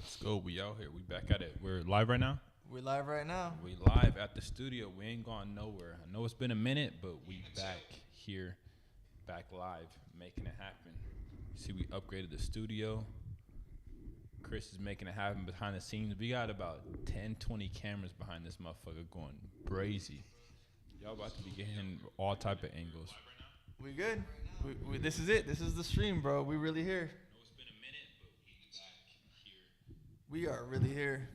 Let's go. We out here. We back at it. We're live right now. We're live right now. We live at the studio. We ain't gone nowhere. I know it's been a minute, but we back here, back live, making it happen. See, we upgraded the studio. Chris is making it happen behind the scenes. We got about 10, 20 cameras behind this motherfucker going brazy. Y'all about to be getting all type of angles. We good. This is it. This is the stream, bro. We really here. I know it's been a minute, but we back here. We are really here.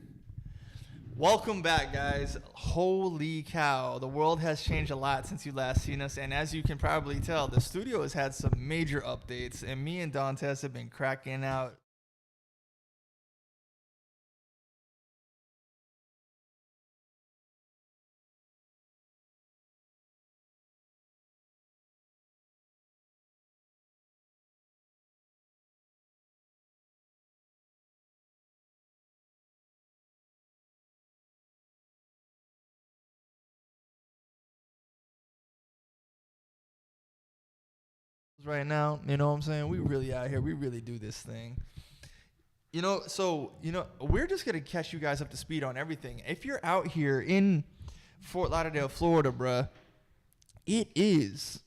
Welcome back, guys. Holy cow. The world has changed a lot since you last seen us. And as you can probably tell, the studio has had some major updates. And me and Dantes have been cracking out. Right now, you know what I'm saying? We really out here. We really do this thing. We're just going to catch you guys up to speed on everything. If you're out here in Fort Lauderdale, Florida, bruh, it is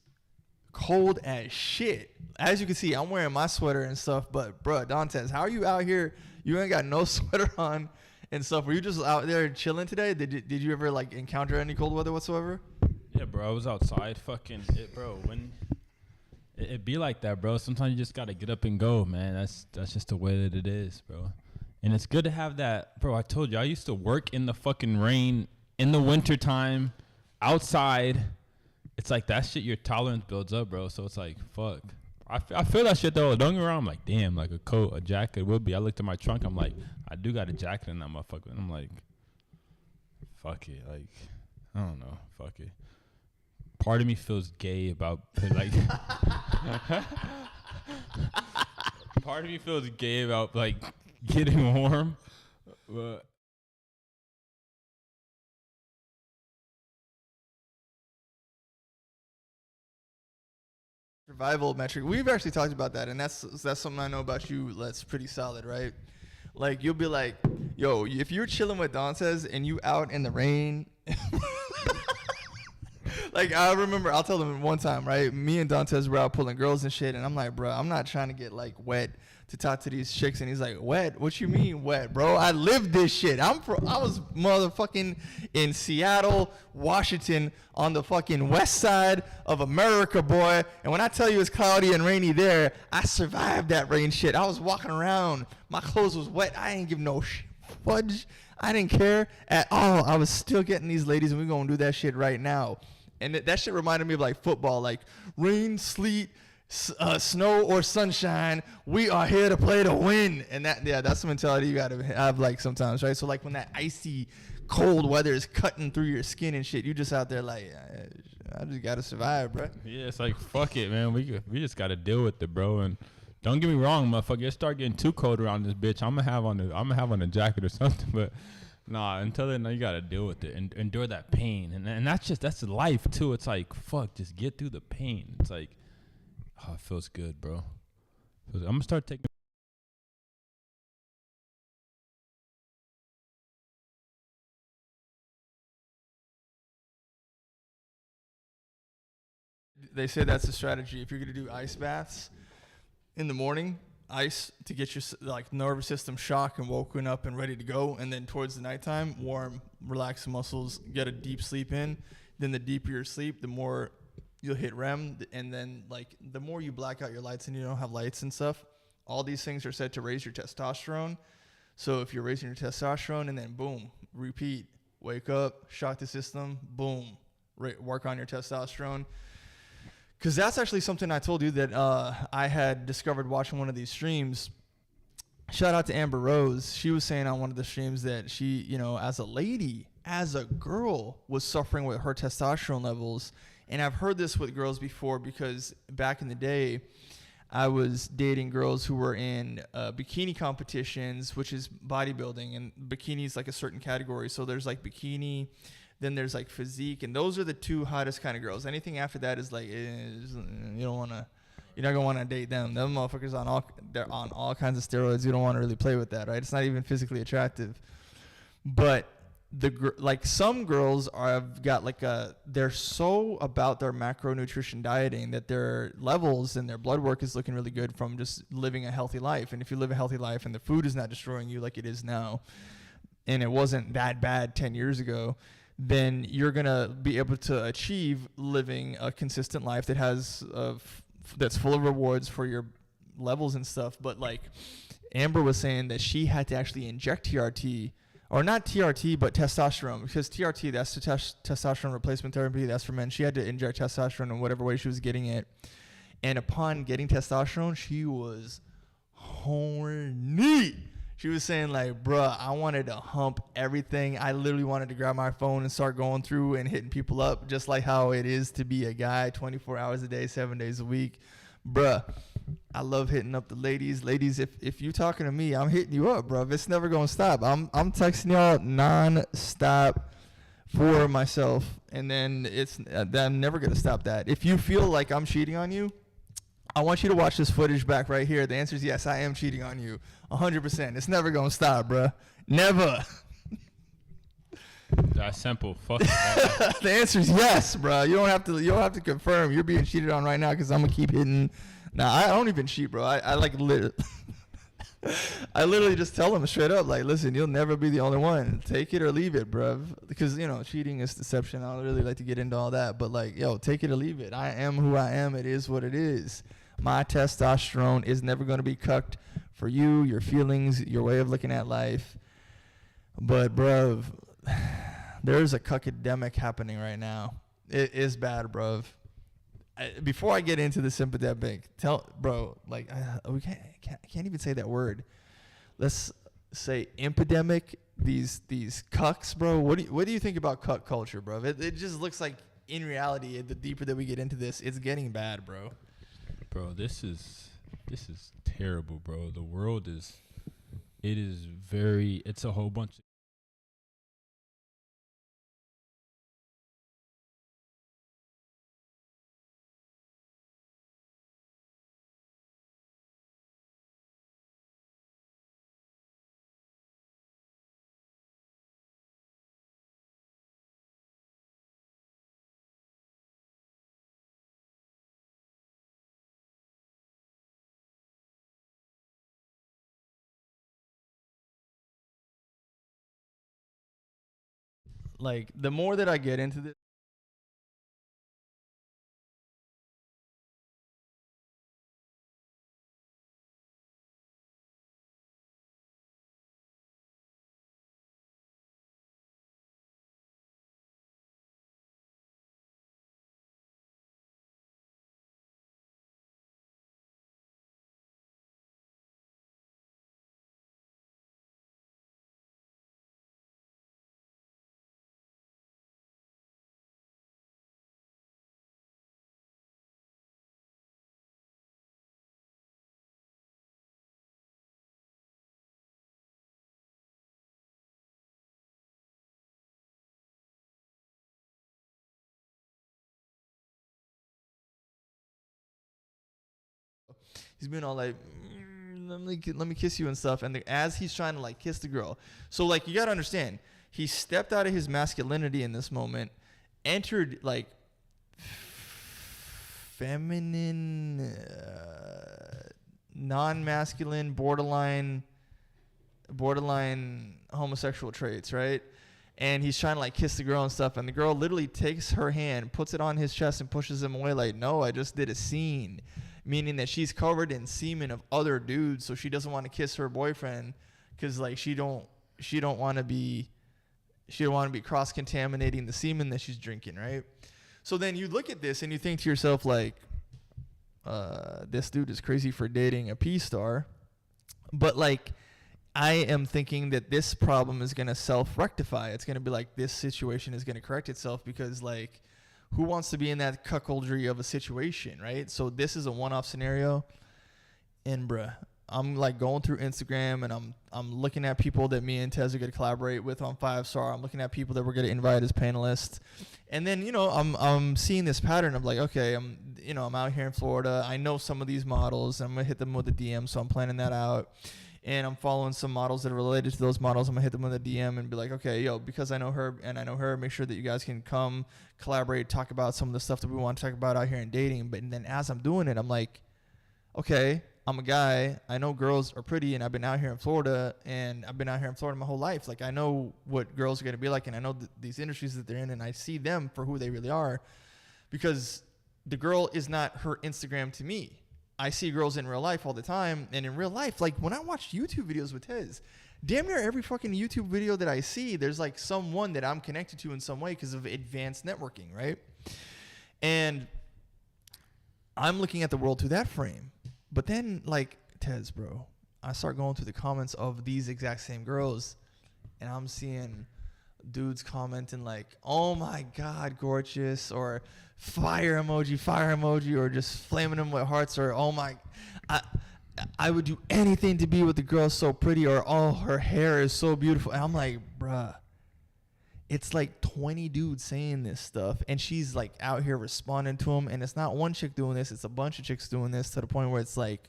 cold as shit. As you can see, I'm wearing my sweater and stuff, but, bruh, Dantes, how are you out here? You ain't got no sweater on and stuff. Were you just out there chilling today? Did you ever, like, encounter any cold weather whatsoever? Yeah, bro. I was outside fucking it, bro. It be like that, bro. Sometimes you just gotta get up and go, man. That's just the way that it is, bro. And it's good to have that, bro. I told you, I used to work in the fucking rain in the wintertime outside. It's like that shit, your tolerance builds up, bro. So it's like, fuck. I feel that shit though. Don't get me wrong. I'm like, damn, like a coat, a jacket would be. I looked at my trunk. I'm like, I do got a jacket in that motherfucker. And I'm like, fuck it. Like, I don't know. Fuck it. Part of me feels gay about like part of me feels gay about like getting warm, but Survival metric. We've actually talked about that, and that's something I know about you that's pretty solid, right? Like, you'll be like, yo, if you're chilling with Dantes and you out in the rain. Like, I remember, I'll tell them one time, right? Me and Dantes were out pulling girls and shit, and I'm like, bro, I'm not trying to get, like, wet to talk to these chicks. And he's like, wet? What you mean wet, bro? I lived this shit. I was motherfucking in Seattle, Washington, on the fucking west side of America, boy. And when I tell you it's cloudy and rainy there, I survived that rain shit. I was walking around. My clothes was wet. I ain't give no fudge. I didn't care at all. I was still getting these ladies, and we're going to do that shit right now. And that shit reminded me of, like, football, like rain, sleet, snow, or sunshine. We are here to play to win. And that's the mentality you got to have, like, sometimes, right? So, like, when that icy, cold weather is cutting through your skin and shit, you just out there like, I just got to survive, bro. yeah, it's like, fuck it, man. We just got to deal with it, bro. And don't get me wrong, motherfucker. It start getting too cold around this bitch. I'm gonna have on a jacket or something, but. Nah, until then, you gotta deal with it and endure that pain, and that's life too. It's like, fuck, just get through the pain. It's like, oh, it feels good, bro. I'm gonna start taking. They say that's a strategy. If you're gonna do ice baths in the morning, ice to get your, like, nervous system shocked and woken up and ready to go, and then towards the nighttime, warm, relax the muscles, get a deep sleep in. Then the deeper your sleep, the more you'll hit REM, and then, like, the more you black out your lights and you don't have lights and stuff. All these things are said to raise your testosterone. So if you're raising your testosterone, and then boom, repeat, wake up, shock the system, boom, work on your testosterone. Because that's actually something I told you that I had discovered watching one of these streams. Shout out to Amber Rose. She was saying on one of the streams that she, as a lady, as a girl, was suffering with her testosterone levels. And I've heard this with girls before, because back in the day, I was dating girls who were in bikini competitions, which is bodybuilding. And bikini is like a certain category. So there's like bikini. Then there's like physique, and those are the two hottest kind of girls. Anything after that is like, you don't want to You're not gonna want to date them. Them motherfuckers they're on all kinds of steroids. You don't want to really play with that, right? It's not even physically attractive. But like some girls have got like they're so about their macronutrition dieting that their levels and their blood work is looking really good from just living a healthy life. And if you live a healthy life and the food is not destroying you like it is now, and it wasn't that bad 10 years ago, then you're gonna be able to achieve living a consistent life that has that's full of rewards for your levels and stuff. But like Amber was saying that she had to actually inject TRT. Or not TRT, but testosterone. Because TRT, that's the testosterone replacement therapy. That's for men. She had to inject testosterone in whatever way she was getting it. And upon getting testosterone, she was horny. She was saying like, bruh, I wanted to hump everything. I literally wanted to grab my phone and start going through and hitting people up, just like how it is to be a guy 24 hours a day, 7 days a week. Bruh, I love hitting up the ladies. Ladies, if you talking to me, I'm hitting you up, bro. It's never gonna stop. I'm texting y'all non-stop for myself, and then I'm never gonna stop that. If you feel like I'm cheating on you, I want you to watch this footage back right here. The answer is yes, I am cheating on you, 100%. It's never gonna stop, bro. Never. That's simple. Fuck that. The answer is yes, bro. You don't have to confirm. You're being cheated on right now because I'm gonna keep hitting. Nah, I don't even cheat, bro. I like I literally just tell them straight up, like, listen, you'll never be the only one. Take it or leave it, bro. Because cheating is deception. I don't really like to get into all that, but like, yo, take it or leave it. I am who I am. It is what it is. My testosterone is never gonna be cucked for you, your feelings, your way of looking at life. But, bro. There's a cuckademic happening right now. It is bad, bruv. Before I get into the sympathetic, we can't even say that word. Let's say impidemic. These cucks, bro. What do you think about cuck culture, bro? It just looks like in reality, the deeper that we get into this, it's getting bad, bro. Bro, this is terrible, bro. The world is it's a whole bunch. Like, the more that I get into this, he's being all like, let me kiss you and stuff. And as he's trying to like kiss the girl. So like, you got to understand, he stepped out of his masculinity in this moment, entered like feminine, non-masculine, borderline homosexual traits, right? And he's trying to like kiss the girl and stuff, and the girl literally takes her hand, puts it on his chest, and pushes him away like, no, I just did a scene. Meaning that she's covered in semen of other dudes, so she doesn't want to kiss her boyfriend because like she don't want to be cross-contaminating the semen that she's drinking, right? So then you look at this and you think to yourself like, this dude is crazy for dating a P-star. But like, I am thinking that this problem is going to self-rectify. It's going to be like, this situation is going to correct itself because like, who wants to be in that cuckoldry of a situation, right? So this is a one-off scenario. And bruh, I'm like going through Instagram, and I'm looking at people that me and Tez are gonna collaborate with on 5-Star. I'm looking at people that we're gonna invite as panelists, and then I'm seeing this pattern of like, okay, I'm out here in Florida. I know some of these models. I'm gonna hit them with a DM, so I'm planning that out. And I'm following some models that are related to those models. I'm gonna hit them with a DM and be like, okay, because I know her and I know her, make sure that you guys can come collaborate, talk about some of the stuff that we want to talk about out here in dating. But then as I'm doing it, I'm like, okay, I'm a guy. I know girls are pretty, and I've been out here in Florida, and I've been out here in Florida my whole life. Like, I know what girls are gonna be like, and I know these industries that they're in, and I see them for who they really are, because the girl is not her Instagram to me. I see girls in real life all the time, and in real life, like when I watch YouTube videos with Tez, damn near every fucking YouTube video that I see, there's like someone that I'm connected to in some way because of advanced networking, right? And I'm looking at the world through that frame. But then, like, Tez, bro, I start going through the comments of these exact same girls, and I'm seeing dudes commenting like, oh my God, gorgeous, or fire emoji, or just flaming them with hearts, or oh my, I would do anything to be with the girl so pretty, or oh, her hair is so beautiful. And I'm like, bruh, it's like 20 dudes saying this stuff, and she's like out here responding to them, and it's not one chick doing this, it's a bunch of chicks doing this, to the point where it's like,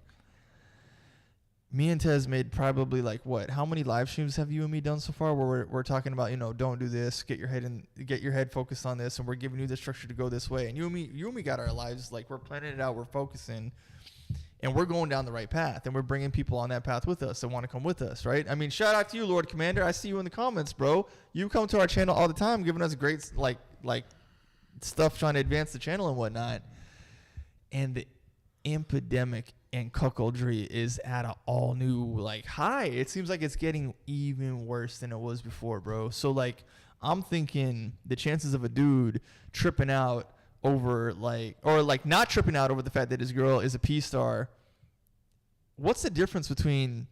me and Tez made probably like how many live streams have you and me done so far where we're talking about, don't do this, get your head focused on this, and we're giving you the structure to go this way. And you and me got our lives, like, we're planning it out, we're focusing, and we're going down the right path, and we're bringing people on that path with us that want to come with us, right? I mean, shout out to you, Lord Commander. I see you in the comments, bro. You come to our channel all the time, giving us great like stuff, trying to advance the channel and whatnot. And the epidemic and cuckoldry is at an all new like high. It seems like it's getting even worse than it was before, bro. So like, I'm thinking the chances of a dude tripping out over not tripping out over the fact that his girl is a P-star. What's the difference between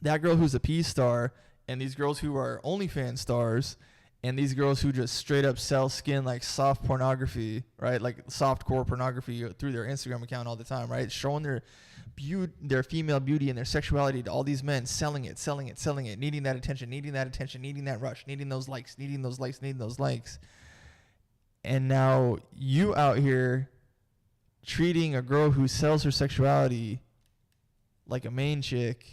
that girl who's a P-star and these girls who are OnlyFans stars, and these girls who just straight up sell skin like soft pornography, right? Like soft core pornography through their Instagram account all the time, right? Showing their female beauty and their sexuality to all these men, selling it, needing that attention, needing that rush, needing those likes. And now you out here treating a girl who sells her sexuality like a main chick.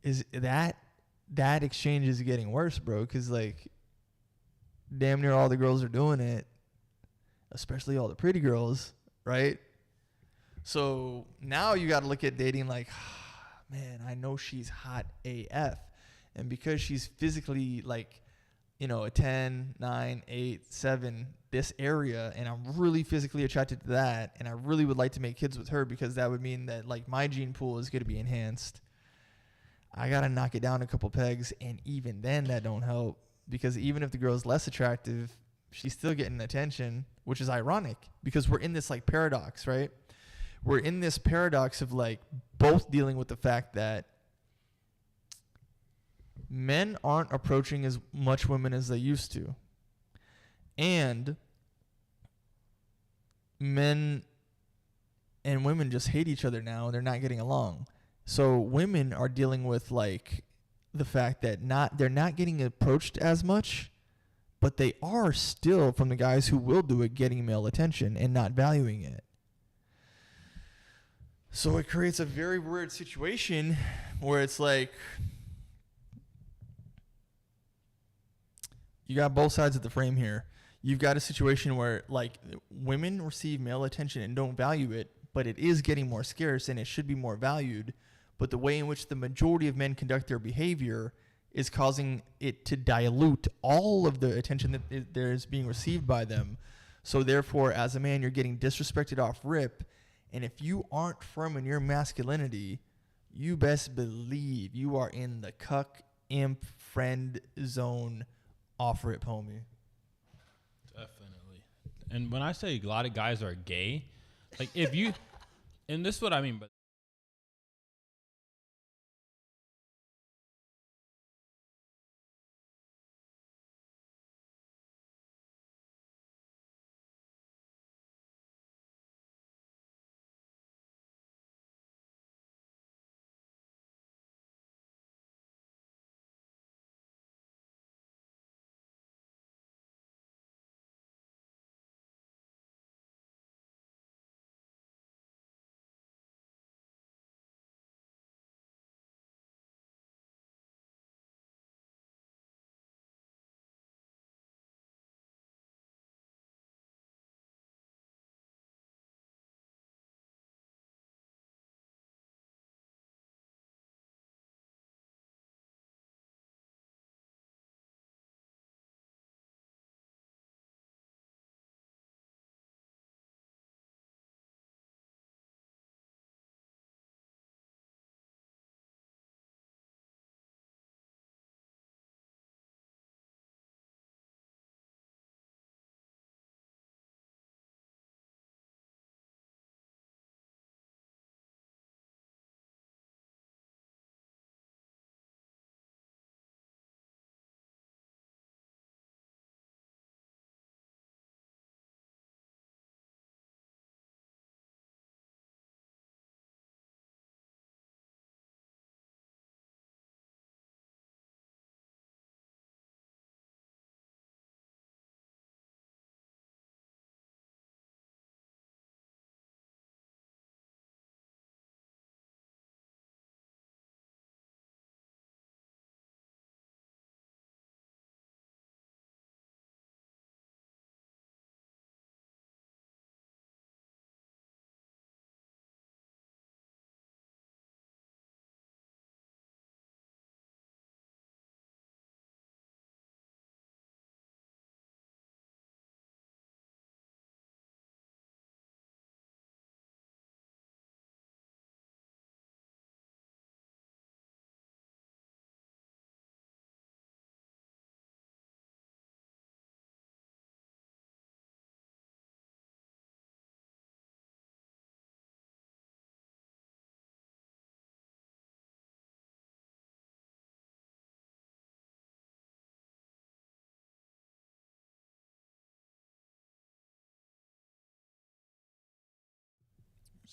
Is that exchange is getting worse, bro, because like damn near all the girls are doing it, especially all the pretty girls, right? So now you got to look at dating like, man, I know she's hot AF, and because she's physically like, a 10, 9, 8, 7, this area, and I'm really physically attracted to that, and I really would like to make kids with her, because that would mean that like my gene pool is going to be enhanced. I got to knock it down a couple pegs, and even then that don't help, because even if the girl's less attractive, she's still getting attention, which is ironic, because we're in this like paradox, right? We're in this paradox of like both dealing with the fact that men aren't approaching as much women as they used to, and men and women just hate each other now, and they're not getting along. So women are dealing with like the fact that they're not getting approached as much, but they are still, from the guys who will do it, getting male attention and not valuing it. So it creates a very weird situation where it's like you got both sides of the frame here. You've got a situation where like women receive male attention and don't value it, but it is getting more scarce and it should be more valued. But the way in which the majority of men conduct their behavior is causing it to dilute all of the attention that is being received by them. So therefore, as a man, you're getting disrespected off rip. And if you aren't firm in your masculinity, you best believe you are in the cuck, imp, friend zone off rip, homie. Definitely. And when I say a lot of guys are gay, like if you, and this is what I mean, but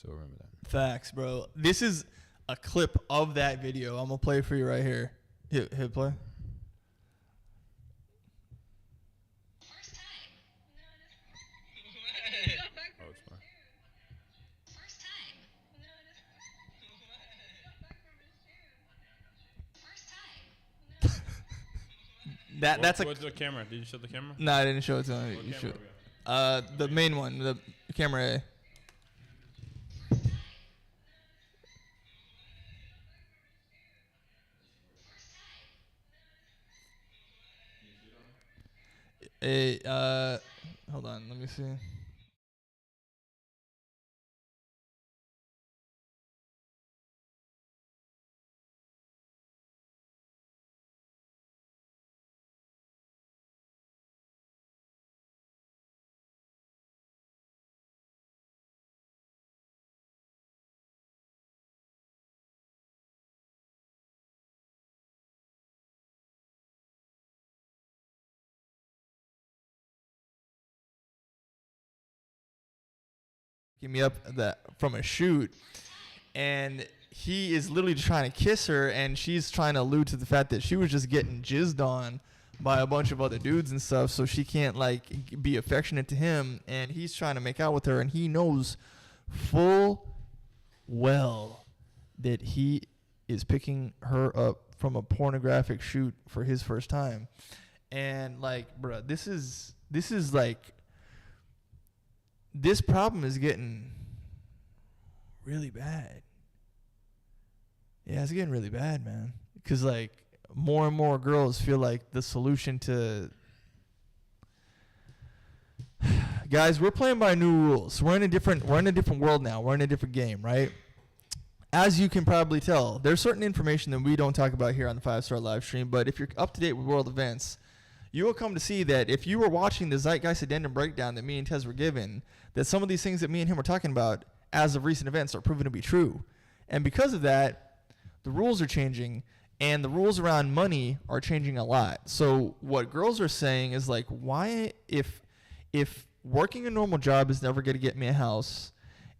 So remember that. Facts, bro. This is a clip of that video. I'm gonna play it for you right here. Hit play. First time. Oh, it's fine. First time. First time. That's What's the camera? Did you show the camera? No, I didn't show it to him. What You camera should. The main one, the camera A. Hold on, let me see. Me up that from a shoot, and he is literally trying to kiss her, and she's trying to allude to the fact that she was just getting jizzed on by a bunch of other dudes and stuff, so she can't like be affectionate to him, and he's trying to make out with her, and he knows full well that he is picking her up from a pornographic shoot for his first time. And like, bruh, this is like, this problem is getting really bad. Yeah, it's getting really bad, man. Because like more and more girls feel like the solution to guys, we're playing by new rules. We're in a different world now. We're in a different game, right? As you can probably tell, there's certain information that we don't talk about here on the 5-Star live stream, but if you're up to date with world events, you will come to see that if you were watching the Zeitgeist Addendum breakdown that me and Tez were given, that some of these things that me and him were talking about as of recent events are proven to be true. And because of that, the rules are changing, and the rules around money are changing a lot. So what girls are saying is like, why, if working a normal job is never going to get me a house,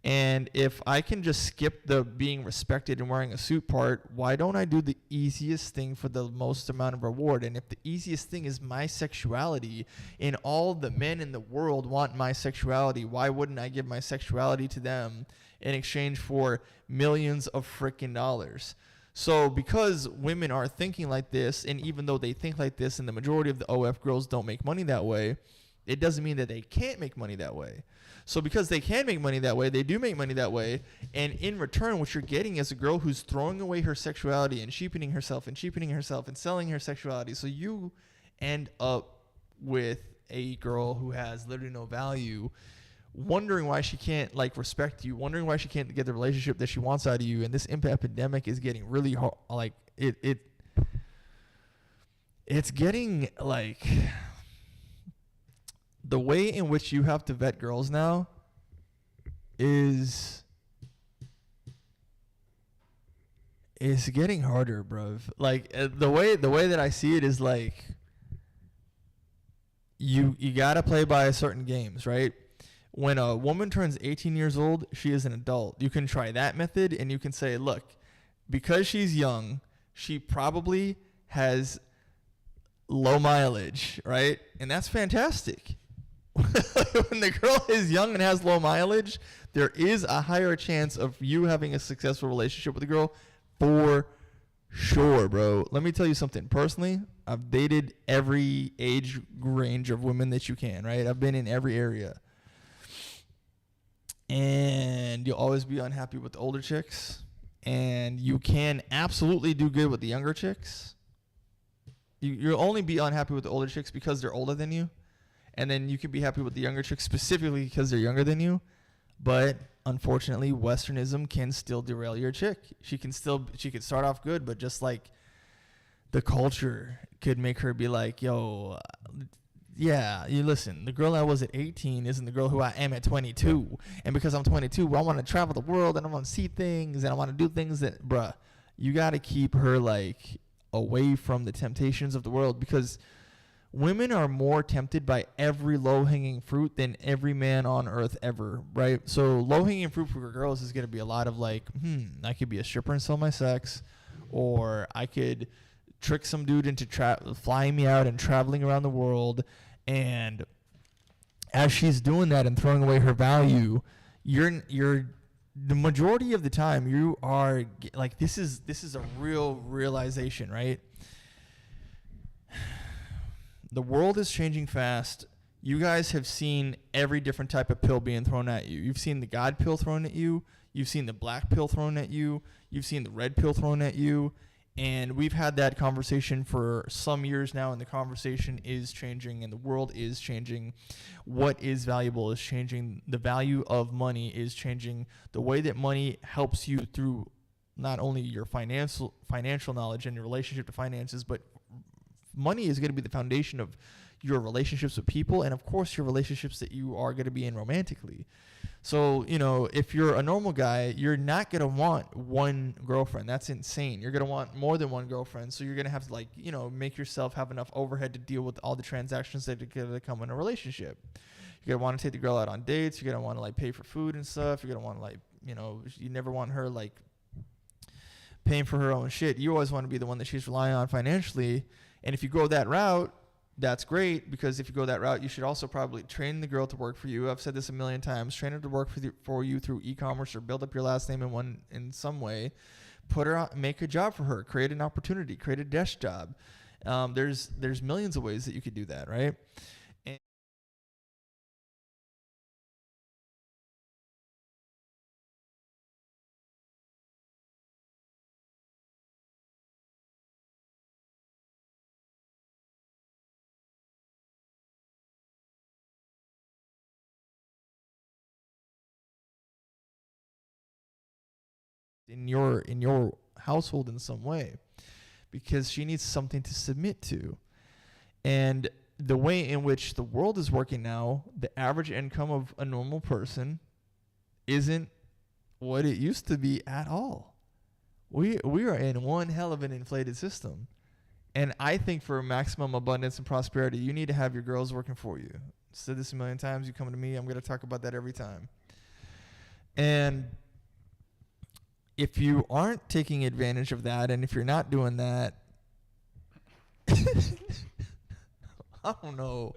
and if I can just skip the being respected and wearing a suit part, why don't I do the easiest thing for the most amount of reward? And if the easiest thing is my sexuality, and all the men in the world want my sexuality, why wouldn't I give my sexuality to them in exchange for millions of freaking dollars? So because women are thinking like this, and even though they think like this and the majority of the OF girls don't make money that way, it doesn't mean that they can't make money that way. So because they can make money that way, they do make money that way. And in return, what you're getting is a girl who's throwing away her sexuality and cheapening herself and selling her sexuality. So you end up with a girl who has literally no value, wondering why she can't like respect you, wondering why she can't get the relationship that she wants out of you. And this epidemic is getting really hard. Like it's getting like, the way in which you have to vet girls now is getting harder, bro. Like the way that I see it is like you gotta play by certain games, right? When a woman turns 18 years old, she is an adult. You can try that method, and you can say, look, because she's young, she probably has low mileage, right? And that's fantastic. When the girl is young and has low mileage, there is a higher chance of you having a successful relationship with a girl for sure, bro. Let me tell you something. Personally, I've dated every age range of women that you can, right? I've been in every area. And you'll always be unhappy with the older chicks. And you can absolutely do good with the younger chicks. You'll only be unhappy with the older chicks because they're older than you. And then you can be happy with the younger chicks specifically because they're younger than you. But unfortunately, Westernism can still derail your chick. She could start off good, but just like the culture could make her be like, yo, yeah, you listen, the girl I was at 18 isn't the girl who I am at 22. And because I'm 22, I want to travel the world and I want to see things and I want to do things that, bruh, you got to keep her like away from the temptations of the world, because women are more tempted by every low-hanging fruit than every man on earth ever, right? So low-hanging fruit for girls is going to be a lot of like, I could be a stripper and sell my sex, or I could trick some dude into flying me out and traveling around the world. And as she's doing that and throwing away her value, you're the majority of the time you are like, this is a real realization, right? The world is changing fast. You guys have seen every different type of pill being thrown at you. You've seen the God pill thrown at you. You've seen the black pill thrown at you. You've seen the red pill thrown at you. And we've had that conversation for some years now, and the conversation is changing, and the world is changing. What is valuable is changing. The value of money is changing. The way that money helps you through not only your financial knowledge and your relationship to finances, but money is going to be the foundation of your relationships with people, and of course your relationships that you are going to be in romantically. So, if you're a normal guy, you're not going to want one girlfriend. That's insane. You're going to want more than one girlfriend. So you're going to have to make yourself have enough overhead to deal with all the transactions that are going to come in a relationship. You're going to want to take the girl out on dates. You're going to want to pay for food and stuff. You're going to want to you never want her paying for her own shit. You always want to be the one that she's relying on financially. And if you go that route, that's great, because if you go that route, you should also probably train the girl to work for you. I've said this a million times. Train her to work for you through e-commerce, or build up your last name in some way. Put her on, make a job for her. Create an opportunity. Create a desk job. There's millions of ways that you could do that, right? In your household in some way, because she needs something to submit to. And the way in which the world is working now, the average income of a normal person isn't what it used to be at all. We are in one hell of an inflated system. And I think for maximum abundance and prosperity, you need to have your girls working for you. I've said this a million times. You come to me, I'm going to talk about that every time. And if you aren't taking advantage of that, and if you're not doing that, I don't know,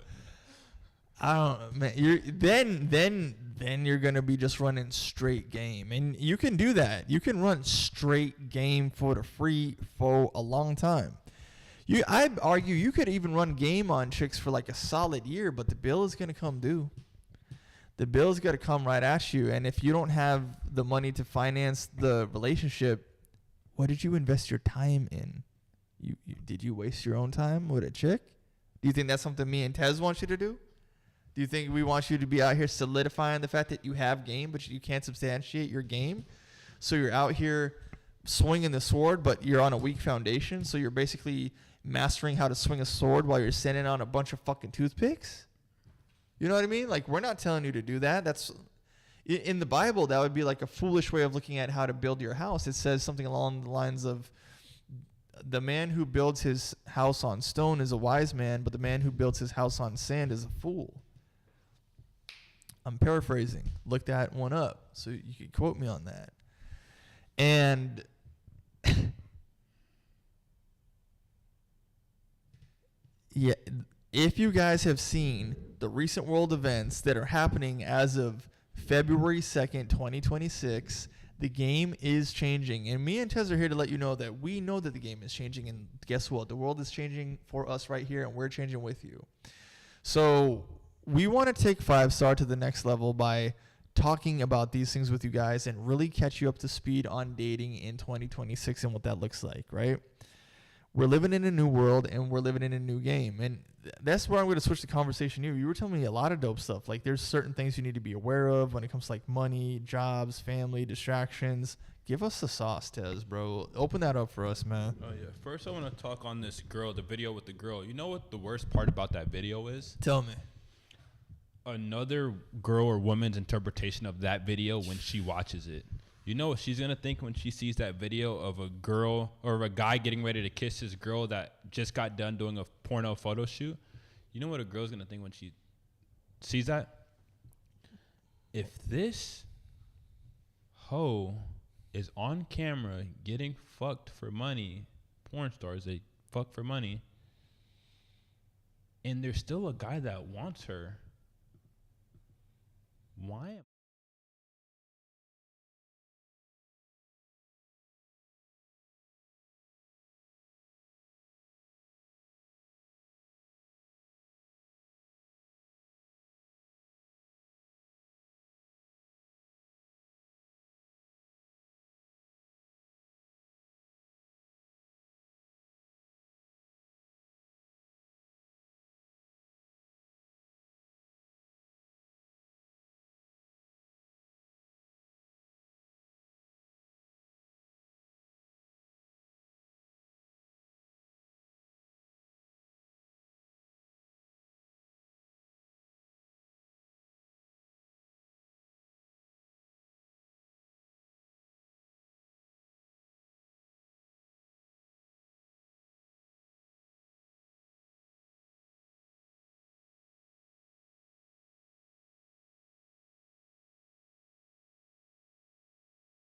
man. Then you're gonna be just running straight game, and you can do that. You can run straight game for the free for a long time. I'd argue you could even run game on chicks for a solid year, but the bill is gonna come due. The bill's got to come right at you. And if you don't have the money to finance the relationship, what did you invest your time in? Did you waste your own time with a chick? Do you think that's something me and Tez want you to do? Do you think we want you to be out here solidifying the fact that you have game, but you can't substantiate your game? So you're out here swinging the sword, but you're on a weak foundation. So you're basically mastering how to swing a sword while you're sending on a bunch of fucking toothpicks? You know what I mean? We're not telling you to do that. That's in the Bible. That would be a foolish way of looking at how to build your house. It says something along the lines of, the man who builds his house on stone is a wise man, but the man who builds his house on sand is a fool. I'm paraphrasing. Look that one up so you can quote me on that. And yeah, if you guys have seen the recent world events that are happening as of February 2nd, 2026, the game is changing. And me and Tez are here to let you know that we know that the game is changing. And guess what? The world is changing for us right here, and we're changing with you. So we want to take 5-star to the next level by talking about these things with you guys and really catch you up to speed on dating in 2026 and what that looks like, right? We're living in a new world, and we're living in a new game. And that's where I'm going to switch the conversation to you. You were telling me a lot of dope stuff. There's certain things you need to be aware of when it comes to money, jobs, family, distractions. Give us the sauce, Tez, bro. Open that up for us, man. Oh, yeah. First, I want to talk on this girl, the video with the girl. You know what the worst part about that video is? Tell me. Another girl or woman's interpretation of that video when she watches it. You know what she's going to think when she sees that video of a girl or a guy getting ready to kiss his girl that just got done doing a porno photo shoot? You know what a girl's gonna think when she sees that? If this hoe is on camera getting fucked for money, porn stars, they fuck for money, and there's still a guy that wants her, why?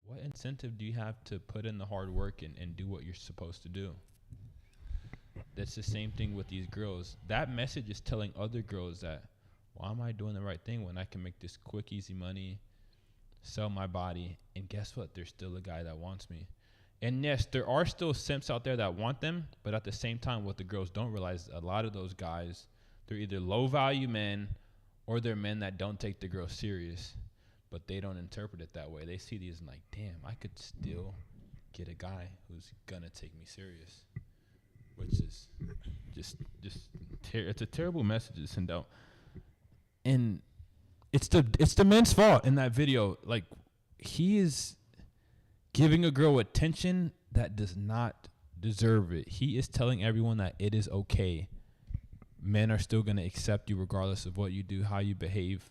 What incentive do you have to put in the hard work and do what you're supposed to do? That's the same thing with these girls. That message is telling other girls that, why am I doing the right thing when I can make this quick, easy money, sell my body, and guess what? There's still a guy that wants me. And yes, there are still simps out there that want them, but at the same time, what the girls don't realize, a lot of those guys, they're either low value men or they're men that don't take the girl serious, but they don't interpret it that way. They see these and like, damn, I could still get a guy who's gonna take me serious, which is it's a terrible message to send out. And it's the men's fault in that video. Like, he is giving a girl attention that does not deserve it. He is telling everyone that it is okay. Men are still going to accept you regardless of what you do, how you behave.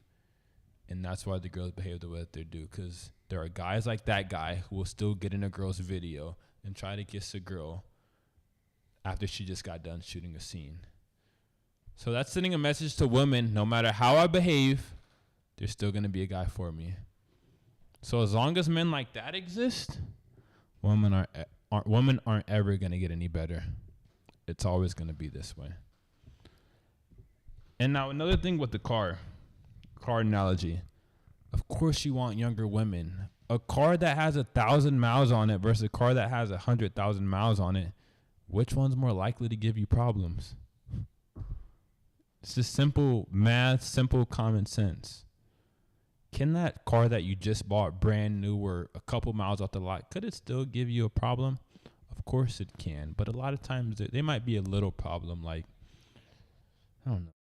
And that's why the girls behave the way that they do. Because there are guys like that guy who will still get in a girl's video and try to kiss a girl after she just got done shooting a scene. So that's sending a message to women: no matter how I behave, there's still going to be a guy for me. So as long as men like that exist, women aren't ever going to get any better. It's always going to be this way. And now another thing with the car analogy. Of course you want younger women. A car that has 1,000 miles on it versus a car that has 100,000 miles on it, which one's more likely to give you problems? It's just simple math, simple common sense. Can that car that you just bought brand new or a couple miles off the lot, could it still give you a problem? Of course it can, but a lot of times they might be a little problem, like, I don't know.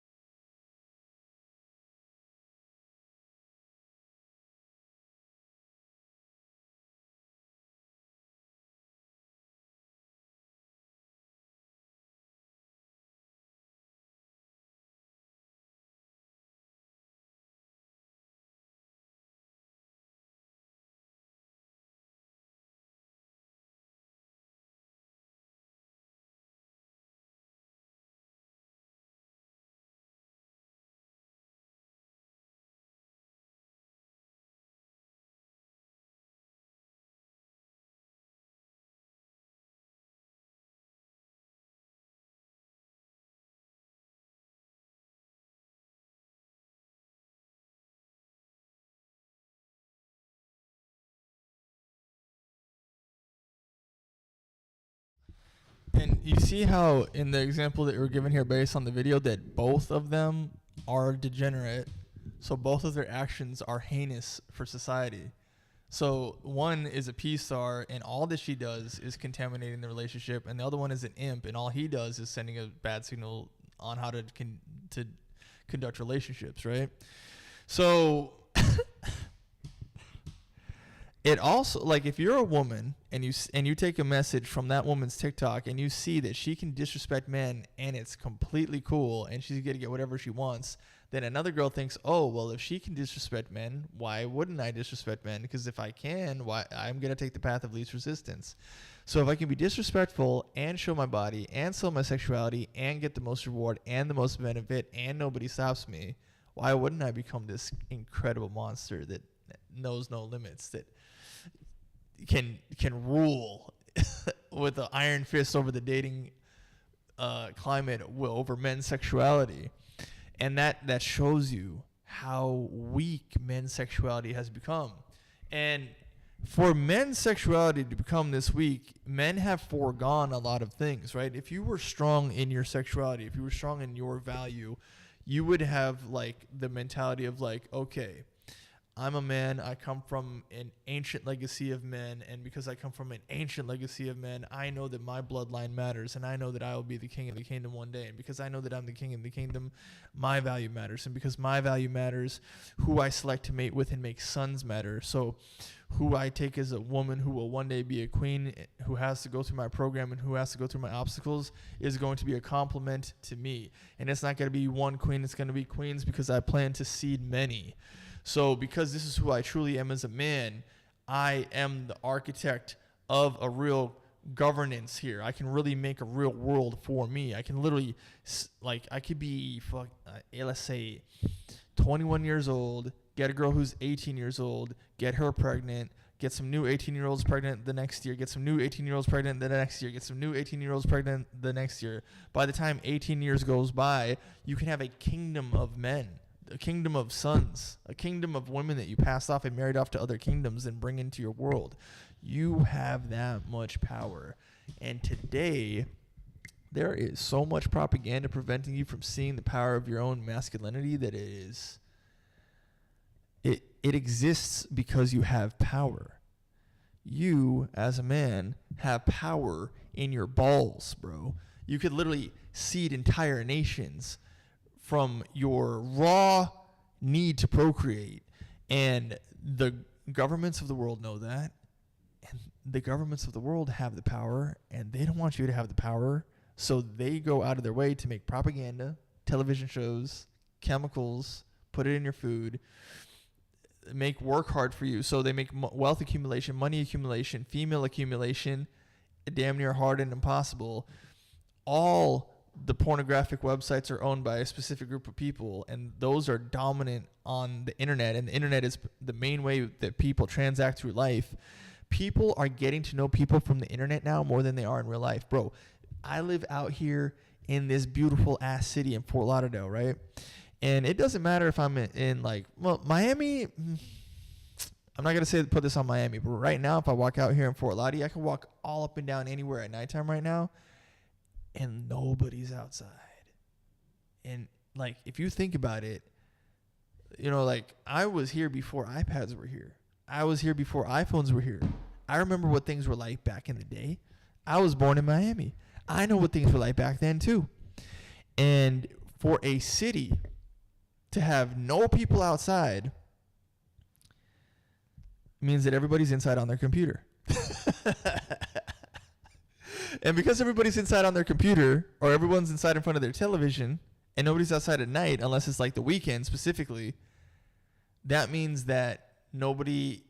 And you see how in the example that we're given here based on the video that both of them are degenerate. So both of their actions are heinous for society. So one is a P-star and all that she does is contaminating the relationship, and the other one is an imp and all he does is sending a bad signal on how to conduct relationships, right? So it also, like, if you're a woman and you take a message from that woman's TikTok and you see that she can disrespect men and it's completely cool and she's gonna get whatever she wants, then another girl thinks, oh, well, if she can disrespect men, why wouldn't I disrespect men? Because if I can, why I'm gonna take the path of least resistance. So if I can be disrespectful and show my body and sell my sexuality and get the most reward and the most benefit and nobody stops me, why wouldn't I become this incredible monster that knows no limits, that can rule with an iron fist over the dating climate, over men's sexuality? And that shows you how weak men's sexuality has become. And for men's sexuality to become this weak, men have foregone a lot of things, right? If you were strong in your sexuality, if you were strong in your value, you would have like the mentality of like, okay, I'm a man, I come from an ancient legacy of men, and because I come from an ancient legacy of men, I know that my bloodline matters, and I know that I will be the king of the kingdom one day, and because I know that I'm the king of the kingdom, my value matters, and because my value matters, who I select to mate with and make sons matter. So who I take as a woman who will one day be a queen, who has to go through my program and who has to go through my obstacles, is going to be a compliment to me. And it's not going to be one queen, it's going to be queens, because I plan to seed many. So because this is who I truly am as a man, I am the architect of a real governance here. I can really make a real world for me. I can literally, like, I could be, let's say, 21 years old, get a girl who's 18 years old, get her pregnant, get some new 18-year-olds pregnant the next year, get some new 18-year-olds pregnant the next year, get some new 18-year-olds pregnant the next year. By the time 18 years goes by, you can have a kingdom of men, a kingdom of sons, a kingdom of women that you passed off and married off to other kingdoms and bring into your world. You have that much power. And today, there is so much propaganda preventing you from seeing the power of your own masculinity that it exists because you have power. You, as a man, have power in your balls, bro. You could literally seed entire nations from your raw need to procreate. And the governments of the world know that. And the governments of the world have the power, and they don't want you to have the power. So they go out of their way to make propaganda, television shows, chemicals, put it in your food, make work hard for you. So they make wealth accumulation, money accumulation, female accumulation damn near hard and impossible. All the pornographic websites are owned by a specific group of people, and those are dominant on the internet, and the internet is the main way that people transact through life. People are getting to know people from the internet now more than they are in real life. Bro, I live out here in this beautiful ass city in Fort Lauderdale, right? And it doesn't matter if I'm in like, well, Miami, I'm not going to put this on Miami, but right now, if I walk out here in Fort Lauderdale, I can walk all up and down anywhere at nighttime right now, and nobody's outside. And like, if you think about it, you know, like, I was here before iPads were here. I was here before iPhones were here. I remember what things were like back in the day. I was born in Miami. I know what things were like back then too. And for a city to have no people outside means that everybody's inside on their computer. And because everybody's inside on their computer, or everyone's inside in front of their television, and nobody's outside at night, unless it's like the weekend specifically, that means that nobody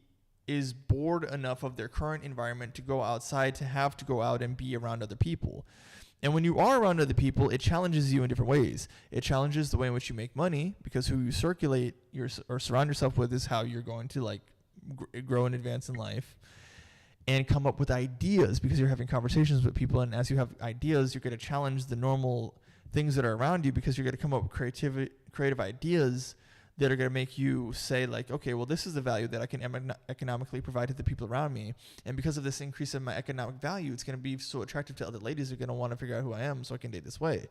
is bored enough of their current environment to go outside, to have to go out and be around other people. And when you are around other people, it challenges you in different ways. It challenges the way in which you make money, because who you circulate or surround yourself with is how you're going to like grow and advance in life. And come up with ideas, because you're having conversations with people, and as you have ideas, you're going to challenge the normal things that are around you, because you're going to come up with creative ideas that are going to make you say like, okay, well, this is the value that I can economically provide to the people around me, and because of this increase in my economic value, it's going to be so attractive to other ladies who are going to want to figure out who I am so I can date this way.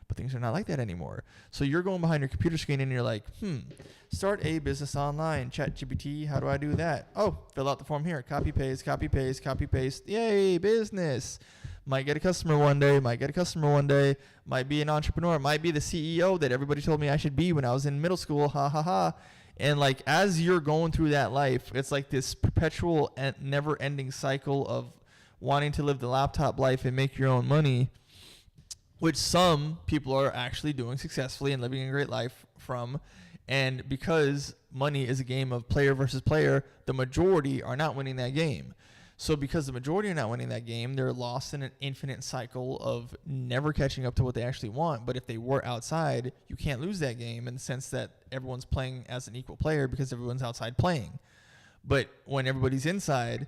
But things are not like that anymore. So you're going behind your computer screen and you're like, start a business online. ChatGPT, how do I do that? Oh, fill out the form here. Copy, paste, copy, paste, copy, paste. Yay, business. Might get a customer one day, might be an entrepreneur, might be the CEO that everybody told me I should be when I was in middle school. Ha, ha, ha. And like as you're going through that life, it's like this perpetual and never-ending cycle of wanting to live the laptop life and make your own money, which some people are actually doing successfully and living a great life from. And because money is a game of player versus player, the majority are not winning that game. So because the majority are not winning that game, they're lost in an infinite cycle of never catching up to what they actually want. But if they were outside, you can't lose that game in the sense that everyone's playing as an equal player because everyone's outside playing. But when everybody's inside,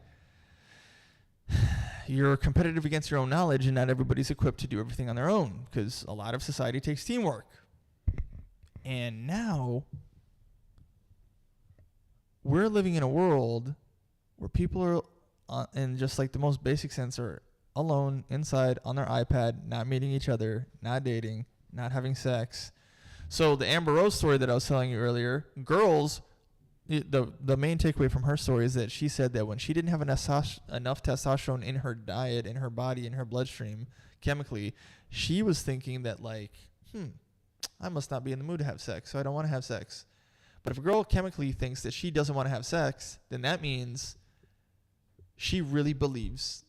you're competitive against your own knowledge, and not everybody's equipped to do everything on their own because a lot of society takes teamwork. And now we're living in a world where people are, in just like the most basic sense, are alone inside on their iPad, not meeting each other, not dating, not having sex. So the Amber Rose story that I was telling you earlier, girls, the main takeaway from her story is that she said that when she didn't have enough testosterone in her diet, in her body, in her bloodstream, chemically, she was thinking that like, I must not be in the mood to have sex, so I don't want to have sex. But if a girl chemically thinks that she doesn't want to have sex, then that means she really believes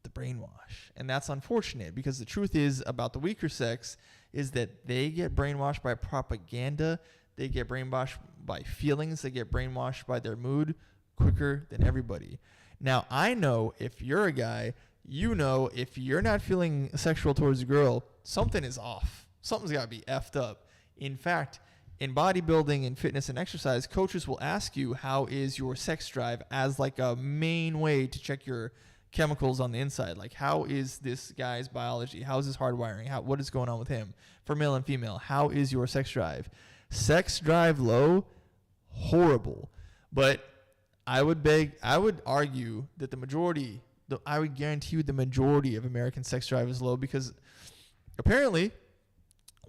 the brainwash. And that's unfortunate because the truth is about the weaker sex is that they get brainwashed by propaganda. They get brainwashed by feelings. They get brainwashed by their mood quicker than everybody. Now, I know if you're a guy, you know if you're not feeling sexual towards a girl, something is off. Something's got to be effed up. In fact, in bodybuilding and fitness and exercise, coaches will ask you how is your sex drive as like a main way to check your chemicals on the inside. Like how is this guy's biology? How is his hardwiring? What is going on with him? For male and female, how is your sex drive? Sex drive low, horrible. But I would argue that I would guarantee you the majority of American sex drive is low because apparently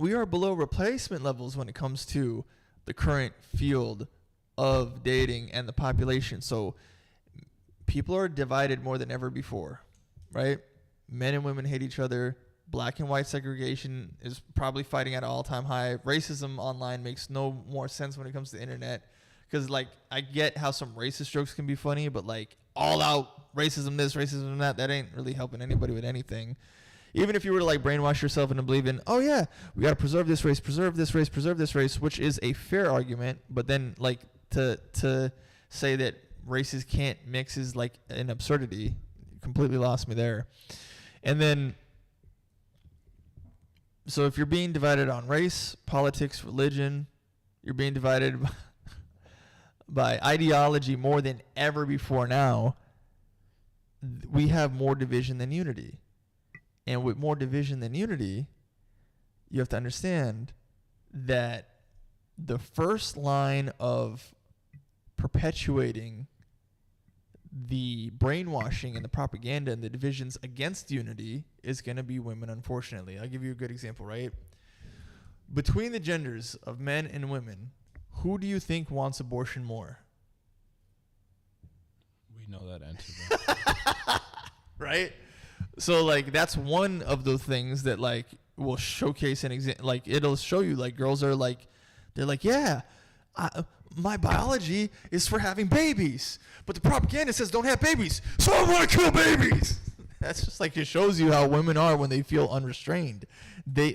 we are below replacement levels when it comes to the current field of dating and the population. So people are divided more than ever before, right? Men and women hate each other. Black and white segregation is probably fighting at an all-time high. Racism online makes no more sense when it comes to the internet because, like, I get how some racist jokes can be funny, but, like, all-out racism this, racism that ain't really helping anybody with anything. Even if you were to like brainwash yourself into believing, oh yeah, we got to preserve this race, which is a fair argument, but then like to say that races can't mix is like an absurdity. Completely lost me there. And then, so if you're being divided on race, politics, religion, you're being divided by ideology more than ever before now, we have more division than unity. And with more division than unity, you have to understand that the first line of perpetuating the brainwashing and the propaganda and the divisions against unity is going to be women, unfortunately. I'll give you a good example, right? Between the genders of men and women, who do you think wants abortion more? We know that answer, bro. Right? So, like, that's one of those things that, like, will showcase an example. Like, it'll show you, like, girls are, like, they're like, yeah, my biology is for having babies. But the propaganda says don't have babies. So I want to kill babies. That's just, like, it shows you how women are when they feel unrestrained. They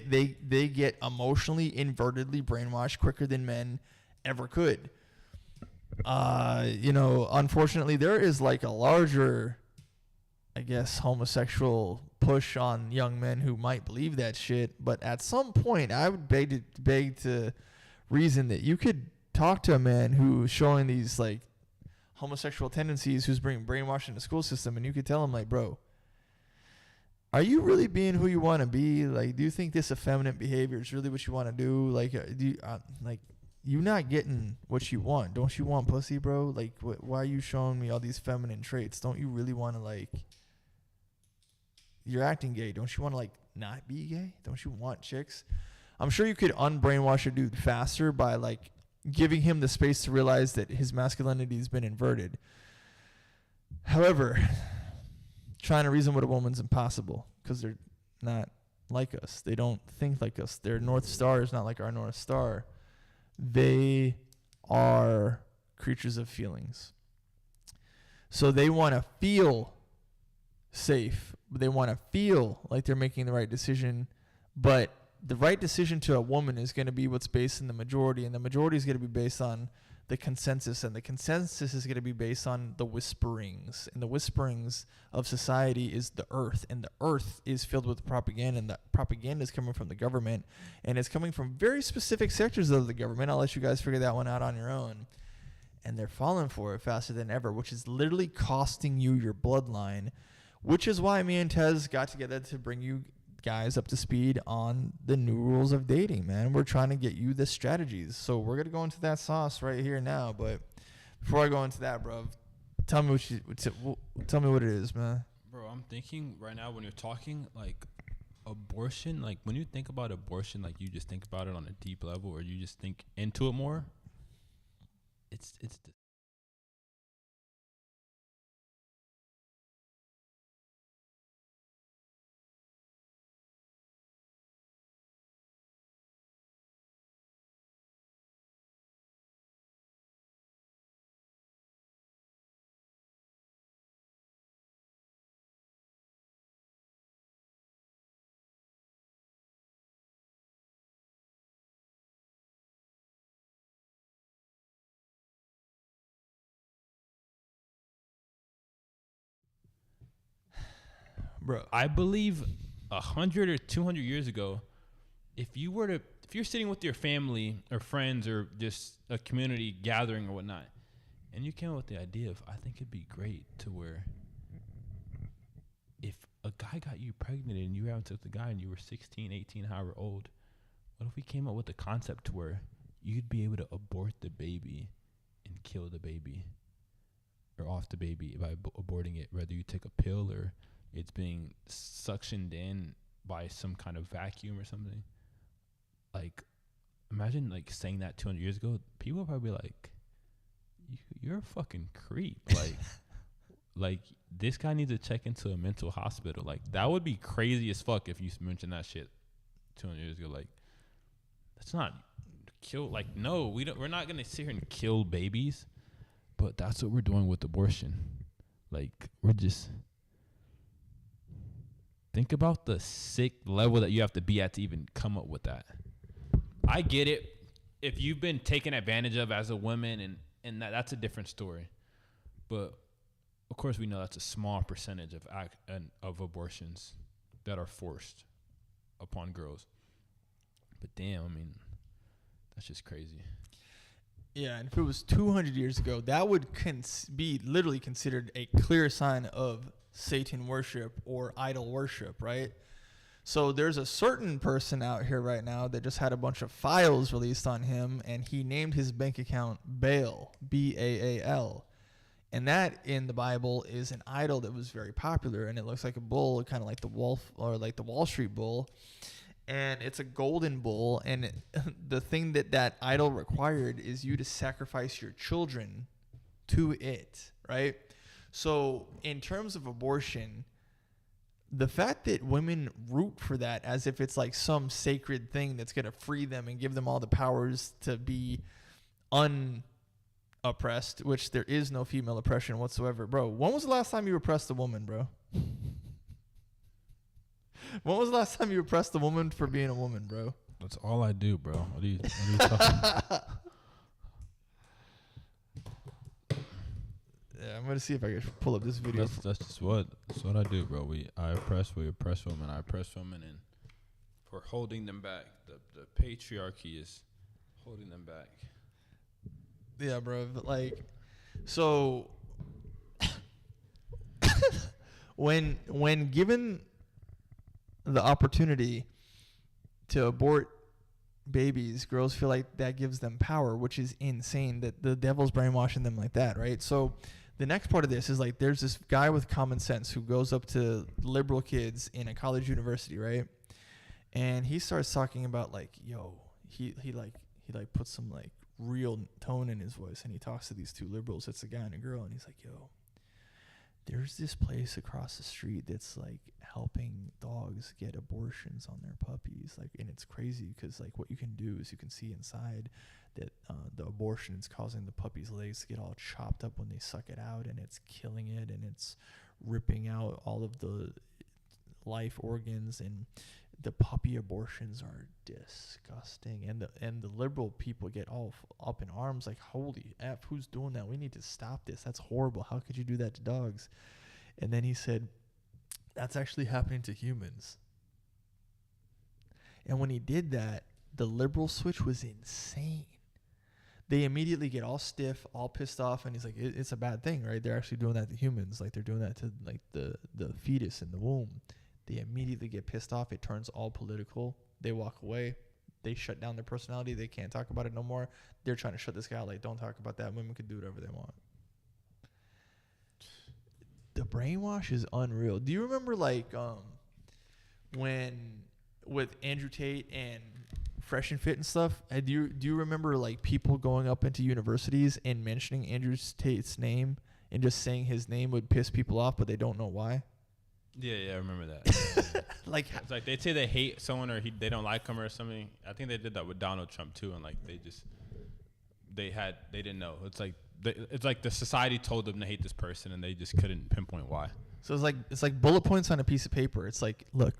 get emotionally, invertedly brainwashed quicker than men ever could. Unfortunately, there is, like, a larger, I guess, homosexual push on young men who might believe that shit. But at some point, I would beg to reason that you could talk to a man who's showing these, like, homosexual tendencies, who's bringing brainwashing in the school system, and you could tell him, like, bro, are you really being who you want to be? Like, do you think this effeminate behavior is really what you want to do? Like, you not getting what you want. Don't you want pussy, bro? Like, why are you showing me all these feminine traits? Don't you really want to, like, you're acting gay. Don't you want to, like, not be gay? Don't you want chicks? I'm sure you could unbrainwash a dude faster by, like, giving him the space to realize that his masculinity has been inverted. However, trying to reason with a woman's impossible because they're not like us. They don't think like us. Their North Star is not like our North Star. They are creatures of feelings. So they want to feel safe. They want to feel like they're making the right decision. But the right decision to a woman is going to be what's based in the majority. And the majority is going to be based on the consensus. And the consensus is going to be based on the whisperings. And the whisperings of society is the earth. And the earth is filled with propaganda. And the propaganda is coming from the government. And it's coming from very specific sectors of the government. I'll let you guys figure that one out on your own. And they're falling for it faster than ever, which is literally costing you your bloodline, which is why me and Tez got together to bring you guys up to speed on the new rules of dating, man. We're trying to get you the strategies. So we're going to go into that sauce right here now. But before I go into that, bro, tell me what it is, man. Bro, I'm thinking right now when you're talking, like, abortion, like, when you think about abortion, like, you just think about it on a deep level or you just think into it more. It's Bro, I believe 100 or 200 years ago, if you're sitting with your family or friends or just a community gathering or whatnot, and you came up with the idea of, I think it'd be great to where if a guy got you pregnant and you haven't took the guy and you were 16, 18, however old, what if we came up with the concept to where you'd be able to abort the baby and kill the baby or off the baby by aborting it, whether you take a pill or it's being suctioned in by some kind of vacuum or something. Like, imagine like saying that 200 years ago. People would probably be like, "You're a fucking creep." Like this guy needs to check into a mental hospital. Like that would be crazy as fuck if you mentioned that shit 200 years ago. Like that's not kill. Like no, we're not gonna sit here and kill babies, but that's what we're doing with abortion. Like we're just. Think about the sick level that you have to be at to even come up with that. I get it. If you've been taken advantage of as a woman, and that's a different story. But, of course, we know that's a small percentage of abortions that are forced upon girls. But, damn, I mean, that's just crazy. Yeah, and if it was 200 years ago, that would be literally considered a clear sign of Satan worship or idol worship, right? So there's a certain person out here right now that just had a bunch of files released on him, and he named his bank account Baal, Baal. And that in the Bible is an idol that was very popular, and it looks like a bull, kind of like the wolf or like the Wall Street bull. And it's a golden bull, and the thing that idol required is you to sacrifice your children to it, right? So in terms of abortion, the fact that women root for that as if it's like some sacred thing that's going to free them and give them all the powers to be unoppressed, which there is no female oppression whatsoever. Bro, when was the last time you oppressed a woman, bro? When was the last time you oppressed a woman for being a woman, bro? That's all I do, bro. What are you talking about? Yeah, I'm gonna see if I can pull up this video. That's what I do, bro. We oppress women. I oppress women, and we're holding them back. The patriarchy is holding them back. Yeah, bro. But like, so when given the opportunity to abort babies, girls feel like that gives them power, which is insane. That the devil's brainwashing them like that, right? So the next part of this is like there's this guy with common sense who goes up to liberal kids in a college university, right? And he starts talking about like, yo, he puts some like real tone in his voice, and he talks to these two liberals. It's a guy and a girl, and he's like, yo, there's this place across the street that's like helping dogs get abortions on their puppies. Like, and it's crazy because like what you can do is you can see inside that the abortion is causing the puppy's legs to get all chopped up when they suck it out, and it's killing it, and it's ripping out all of the life organs, and the puppy abortions are disgusting. And the liberal people get all up in arms like, holy F, who's doing that? We need to stop this. That's horrible. How could you do that to dogs? And then he said, that's actually happening to humans. And when he did that, the liberal switch was insane. They immediately get all stiff, all pissed off, and he's like, it's a bad thing, right? They're actually doing that to humans. Like, they're doing that to like the fetus in the womb. They immediately get pissed off. It turns all political. They walk away. They shut down their personality. They can't talk about it no more. They're trying to shut this guy out. Like, don't talk about that. Women can do whatever they want. The brainwash is unreal. Do you remember like when with Andrew Tate and Fresh and Fit and stuff? Do you remember like people going up into universities and mentioning Andrew Tate's name and just saying his name would piss people off, but they don't know why? Yeah, I remember that. Like, it's like they'd say they hate someone or they don't like him or something. I think they did that with Donald Trump too, and like they didn't know. It's like the society told them to hate this person, and they just couldn't pinpoint why. So it's like bullet points on a piece of paper. It's like, look,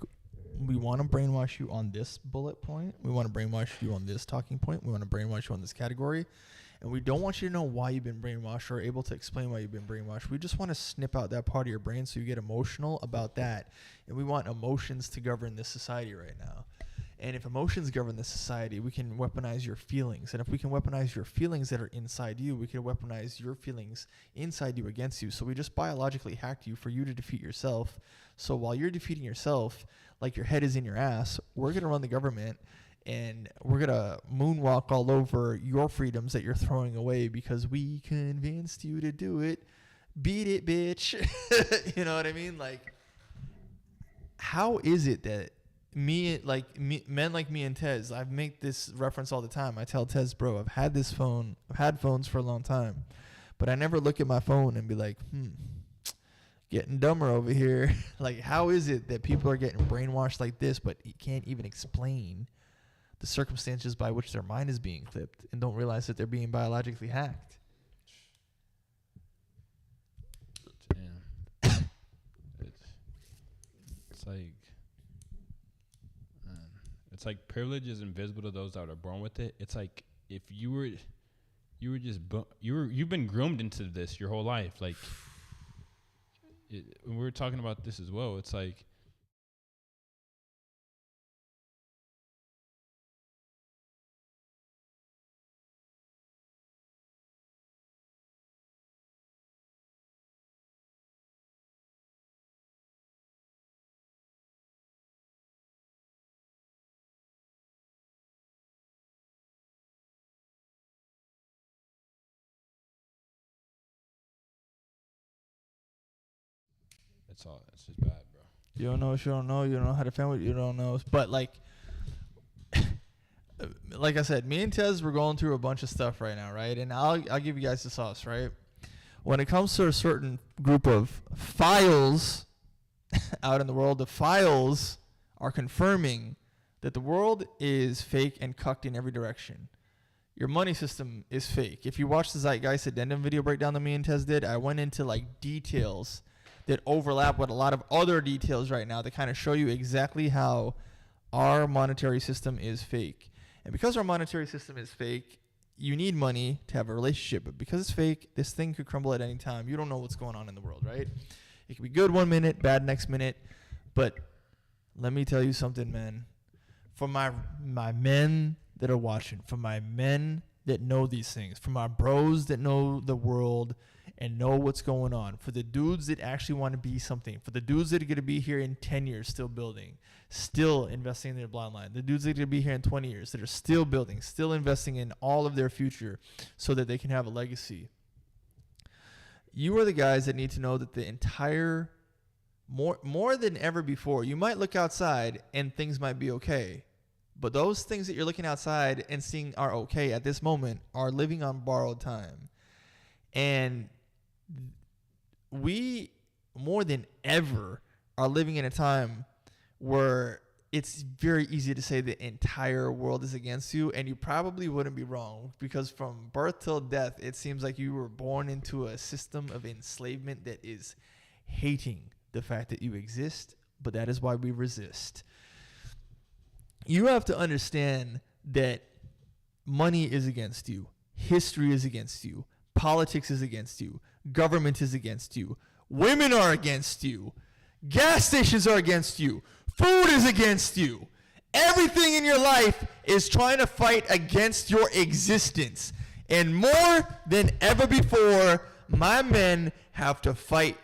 we want to brainwash you on this bullet point. We want to brainwash you on this talking point. We want to brainwash you on this category. And we don't want you to know why you've been brainwashed or able to explain why you've been brainwashed. We just want to snip out that part of your brain so you get emotional about that. And we want emotions to govern this society right now. And if emotions govern this society, we can weaponize your feelings. And if we can weaponize your feelings that are inside you, we can weaponize your feelings inside you against you. So we just biologically hacked you for you to defeat yourself. So while you're defeating yourself, like your head is in your ass, we're going to run the government. And we're going to moonwalk all over your freedoms that you're throwing away because we convinced you to do it. Beat it, bitch. You know what I mean? Like, how is it that men like me and Tez, I make this reference all the time. I tell Tez, bro, I've had phones for a long time, but I never look at my phone and be like, getting dumber over here. Like, how is it that people are getting brainwashed like this, but you can't even explain the circumstances by which their mind is being clipped and don't realize that they're being biologically hacked? Damn. It's like, it's like privilege is invisible to those that are born with it. It's like if you've been groomed into this your whole life. Like, we were talking about this as well. It's like, it's just bad, bro. You don't know what you don't know. You don't know how to defend what you don't know. But like I said, me and Tez, we're going through a bunch of stuff right now, right? And I'll give you guys the sauce, right? When it comes to a certain group of files out in the world, the files are confirming that the world is fake and cucked in every direction. Your money system is fake. If you watch the Zeitgeist Addendum video breakdown that me and Tez did, I went into like details that overlap with a lot of other details right now that kind of show you exactly how our monetary system is fake. And because our monetary system is fake, you need money to have a relationship. But because it's fake, this thing could crumble at any time. You don't know what's going on in the world, right? It could be good 1 minute, bad next minute. But let me tell you something, man. For my men that are watching, for my men that know these things, for my bros that know the world and know what's going on, for the dudes that actually want to be something, for the dudes that are going to be here in 10 years still building, still investing in their blind line, the dudes that are going to be here in 20 years that are still building, still investing in all of their future so that they can have a legacy. You are the guys that need to know that the entire, more than ever before, you might look outside and things might be okay. But those things that you're looking outside and seeing are okay at this moment are living on borrowed time. And we more than ever, are living in a time where it's very easy to say the entire world is against you, and you probably wouldn't be wrong, because from birth till death, it seems like you were born into a system of enslavement that is hating the fact that you exist, but that is why we resist. You have to understand that money is against you, history is against you, politics is against you, government is against you, women are against you, gas stations are against you, food is against you. Everything in your life is trying to fight against your existence. And more than ever before, my men have to fight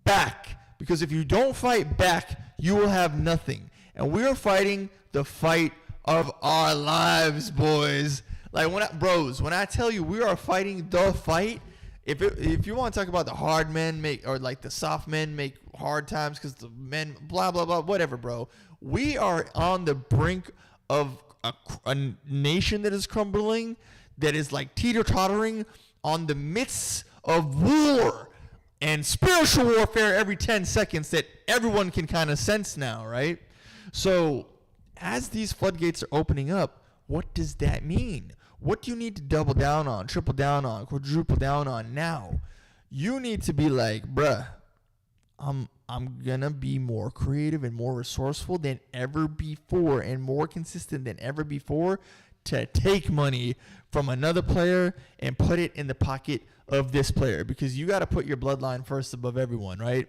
back. Because if you don't fight back, you will have nothing. And we are fighting the fight of our lives, boys. Like, when I tell you we are fighting the fight, if you want to talk about the hard men or like the soft men make hard times because the men blah blah blah, whatever, bro. We are on the brink of a nation that is crumbling, that is like teeter-tottering on the midst of war and spiritual warfare every 10 seconds that everyone can kind of sense now, right? So as these floodgates are opening up, what does that mean? What do you need to double down on, triple down on, quadruple down on now? You need to be like, bruh, I'm gonna be more creative and more resourceful than ever before and more consistent than ever before to take money from another player and put it in the pocket of this player, because you got to put your bloodline first above everyone, right?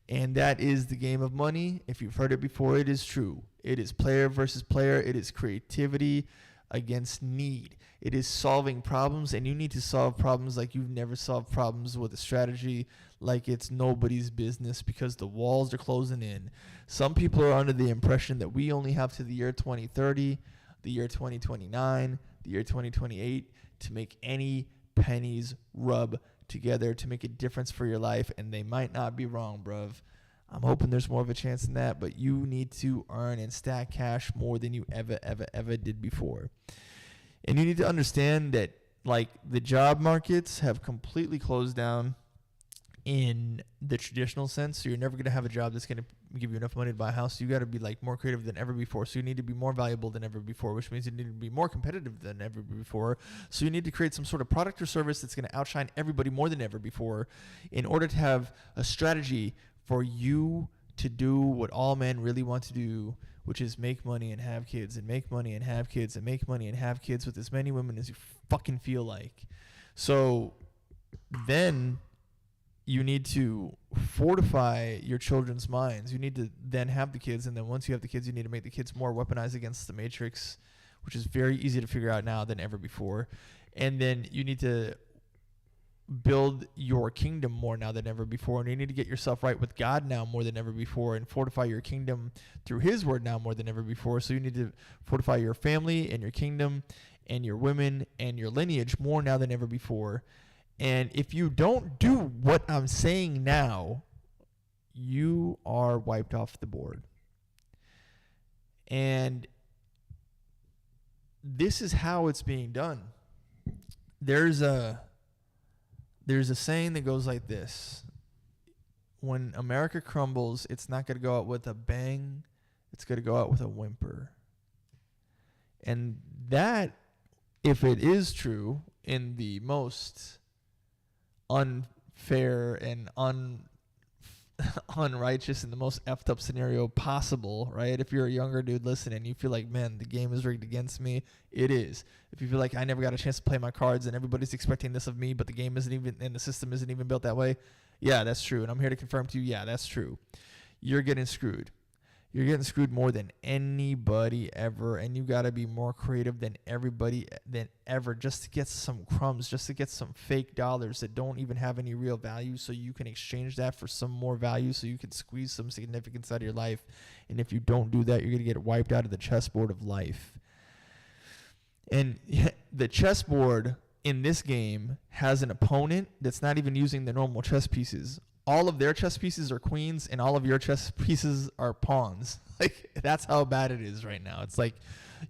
And that is the game of money. If you've heard it before, it is true. It is player versus player. It is creativity against need. It is solving problems, and you need to solve problems like you've never solved problems with a strategy like it's nobody's business, because the walls are closing in. Some people are under the impression that we only have to the year 2030, the year 2029, the year 2028 to make any pennies rub together to make a difference for your life, and they might not be wrong, bruv. I'm hoping there's more of a chance than that, but you need to earn and stack cash more than you ever did before. And you need to understand that, like, the job markets have completely closed down in the traditional sense. So you're never going to have a job that's going to give you enough money to buy a house. So you got to be like more creative than ever before. So you need to be more valuable than ever before, which means you need to be more competitive than ever before. So you need to create some sort of product or service that's going to outshine everybody more than ever before in order to have a strategy for you to do what all men really want to do, which is make money and have kids, and make money and have kids, and make money and have kids with as many women as you fucking feel like. So then you need to fortify your children's minds. You need to then have the kids, and then once you have the kids, you need to make the kids more weaponized against the matrix, which is very easy to figure out now than ever before. And then you need to build your kingdom more now than ever before, and you need to get yourself right with God now more than ever before, and fortify your kingdom through his word now more than ever before. So you need to fortify your family and your kingdom and your women and your lineage more now than ever before. And if you don't do what I'm saying now, you are wiped off the board. And this is how it's being done. There's a saying that goes like this: when America crumbles, it's not going to go out with a bang, it's going to go out with a whimper. And that, if it is true in the most unfair and unrighteous and the most effed up scenario possible, right? If you're a younger dude listening and you feel like, man, the game is rigged against me, it is. If you feel like I never got a chance to play my cards and everybody's expecting this of me, but the game isn't even, and the system isn't even built that way, yeah, that's true. And I'm here to confirm to you, yeah, that's true. You're getting screwed. You're getting screwed more than anybody ever, and you got to be more creative than everybody than ever just to get some crumbs, just to get some fake dollars that don't even have any real value, so you can exchange that for some more value, so you can squeeze some significance out of your life. And if you don't do that, you're going to get wiped out of the chessboard of life. And the chessboard in this game has an opponent that's not even using the normal chess pieces. all of their chess pieces are queens and all of your chess pieces are pawns. Like, that's how bad it is right now. It's like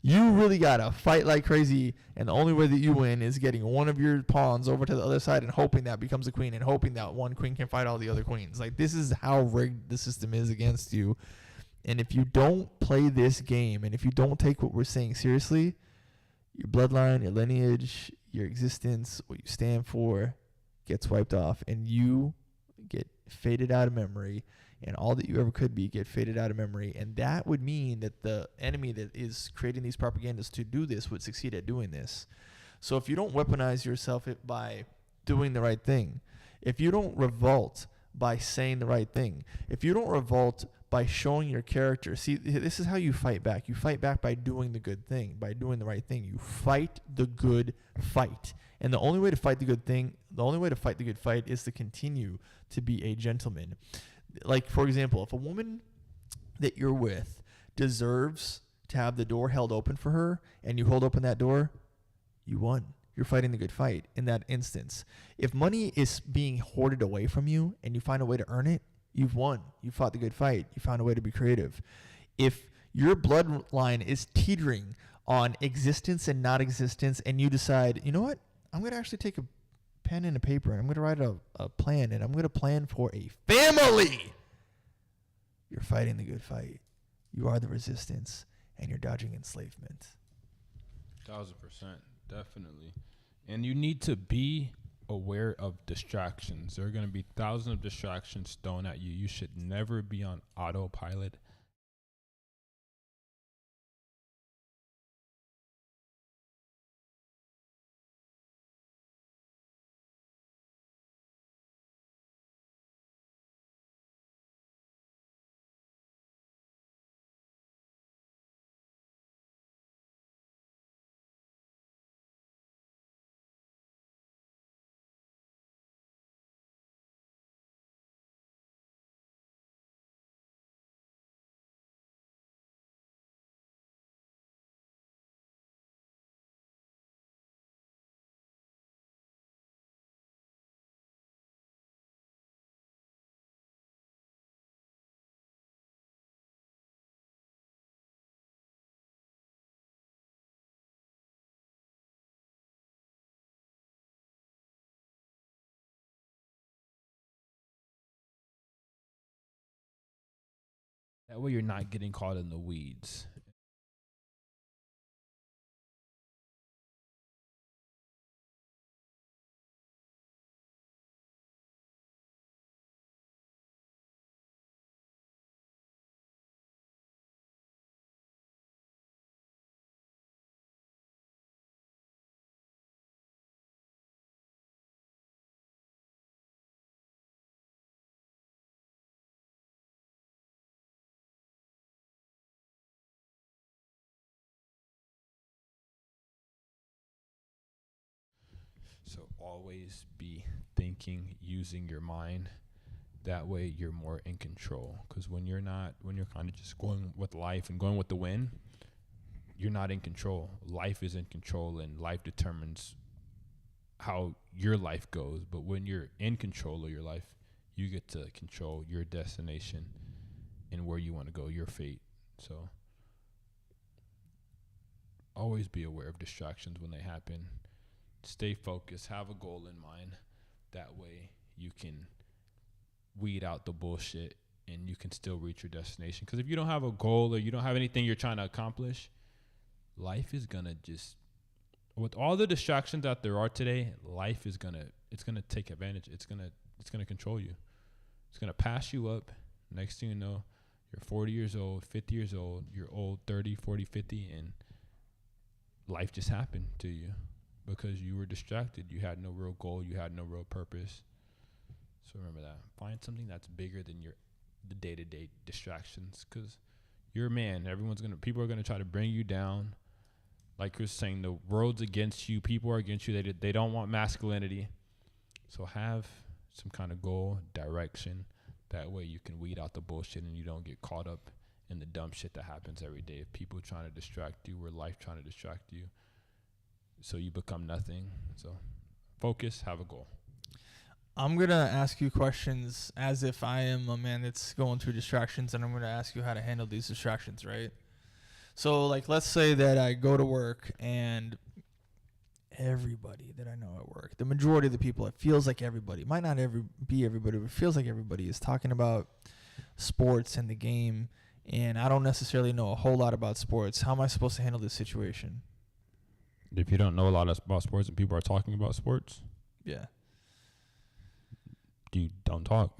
you really got to fight like crazy, and the only way that you win is getting one of your pawns over to the other side and hoping that becomes a queen and hoping that one queen can fight all the other queens. Like, this is how rigged the system is against you. And if you don't play this game, and if you don't take what we're saying seriously, your bloodline, your lineage, your existence, what you stand for gets wiped off, and you get faded out of memory, and all that you ever could be get faded out of memory. And that would mean that the enemy that is creating these propagandas to do this would succeed at doing this. So if you don't weaponize yourself by doing the right thing, if you don't revolt by saying the right thing, if you don't revolt by showing your character, see, this is how you fight back. You fight back by doing the good thing, by doing the right thing. You fight the good fight. And the only way to fight the good thing, the only way to fight the good fight is to continue to be a gentleman. Like, for example, if a woman that you're with deserves to have the door held open for her and you hold open that door, you won. You're fighting the good fight in that instance. If money is being hoarded away from you and you find a way to earn it, you've won. You fought the good fight. You found a way to be creative. If your bloodline is teetering on existence and not existence, and you decide, you know what, I'm going to actually take a pen and a paper, and I'm going to write a plan, and I'm going to plan for a family, you're fighting the good fight. You are the resistance, and you're dodging enslavement. 1,000%, definitely. And you need to be aware of distractions. There are going to be thousands of distractions thrown at you. You should never be on autopilot. That way you're not getting caught in the weeds. So always be thinking, using your mind. That way you're more in control. Because when you're kind of just going with life and going with the wind, you're not in control. Life is in control, and life determines how your life goes. But when you're in control of your life, you get to control your destination and where you want to go, your fate. So always be aware of distractions when they happen. Stay focused, have a goal in mind. That way you can weed out the bullshit and you can still reach your destination. Because if you don't have a goal or you don't have anything you're trying to accomplish, life is going to just, with all the distractions that there are today, life is going to, it's going to take advantage. It's going to control you. It's going to pass you up. Next thing you know, you're 40 years old, 50 years old, you're old, 30, 40, 50, and life just happened to you because you were distracted. You had no real goal. You had no real purpose. So remember that. Find something that's bigger than the day-to-day distractions, because you're a man. People are going to try to bring you down. Like Chris saying, the world's against you. People are against you. They don't want masculinity. So have some kind of goal, direction. That way you can weed out the bullshit and you don't get caught up in the dumb shit that happens every day. If people trying to distract you or life trying to distract you, so you become nothing. So focus, have a goal. I'm gonna ask you questions as if I am a man that's going through distractions, and I'm gonna ask you how to handle these distractions, right? So, like, let's say that I go to work and everybody that I know at work, the majority of the people, it feels like everybody, might not be everybody, but it feels like everybody is talking about sports and the game, and I don't necessarily know a whole lot about sports. How am I supposed to handle this situation? If you don't know a lot about sports and people are talking about sports, Yeah. you don't talk.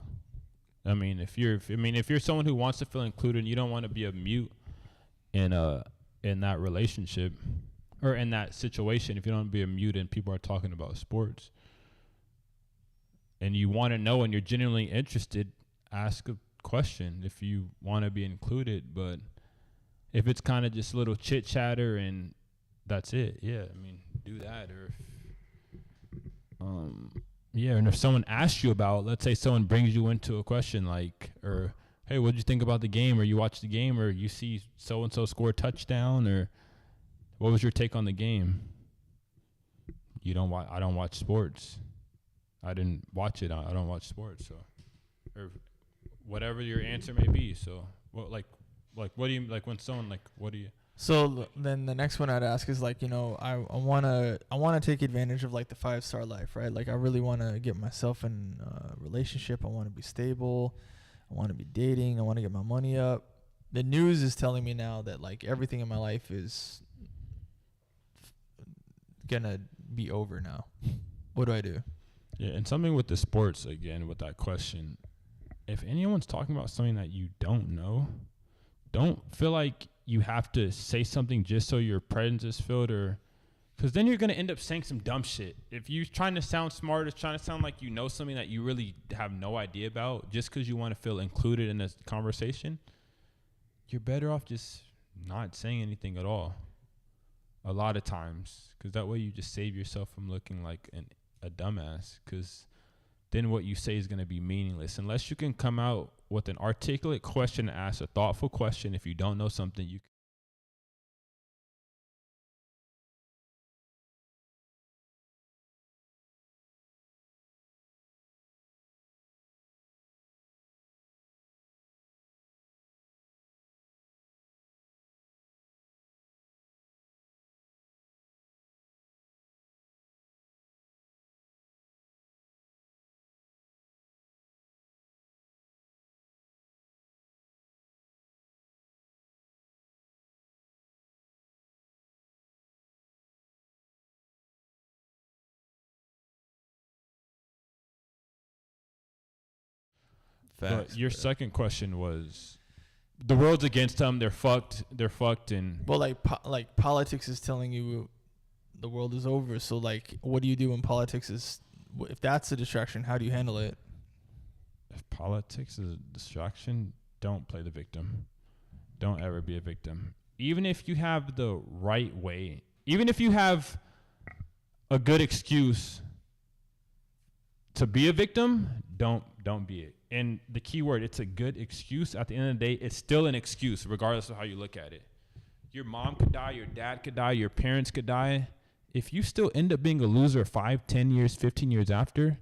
I mean, if you're someone who wants to feel included and you don't want to be a mute in that relationship or in that situation, if you don't want to be a mute and people are talking about sports and you want to know and you're genuinely interested, ask a question if you want to be included. But if it's kind of just a little chit chatter and that's it, yeah, I mean, do that. Or yeah, and if someone asks you about, let's say someone brings you into a question like, or hey, what did you think about the game? Or you watch the game, or you see so and so score a touchdown, or what was your take on the game? You don't watch. I don't watch sports. I didn't watch it. I don't watch sports. So, or whatever your answer may be. So, what what do you like when someone like, what do you? So then the next one I'd ask is like, I wanna take advantage of like the 5-star life, right? Like I really wanna get myself in a relationship. I wanna be stable. I wanna be dating. I wanna get my money up. The news is telling me now that like everything in my life is gonna be over now. What do I do? Yeah, and something with the sports again with that question. If anyone's talking about something that you don't know, don't feel like you have to say something just so your presence is filled, or because then you're gonna end up saying some dumb shit. If you're trying to sound smart, or trying to sound like you know something that you really have no idea about, just because you want to feel included in this conversation, you're better off just not saying anything at all. A lot of times, because that way you just save yourself from looking like a dumbass. Because then what you say is going to be meaningless unless you can come out with an articulate question and ask a thoughtful question. If you don't know something, you But your second question was, the world's against them. They're fucked. They're fucked. And Well, like politics is telling you the world is over. So like, what do you do when politics is? If that's a distraction, how do you handle it? if politics is a distraction, don't play the victim. Don't ever be a victim. Even if you have the right way, even if you have a good excuse to be a victim, don't be it. And the key word, it's a good excuse. At the end of the day, it's still an excuse, regardless of how you look at it. Your mom could die, your dad could die, your parents could die. If you still end up being a loser 5, 10 years, 15 years after,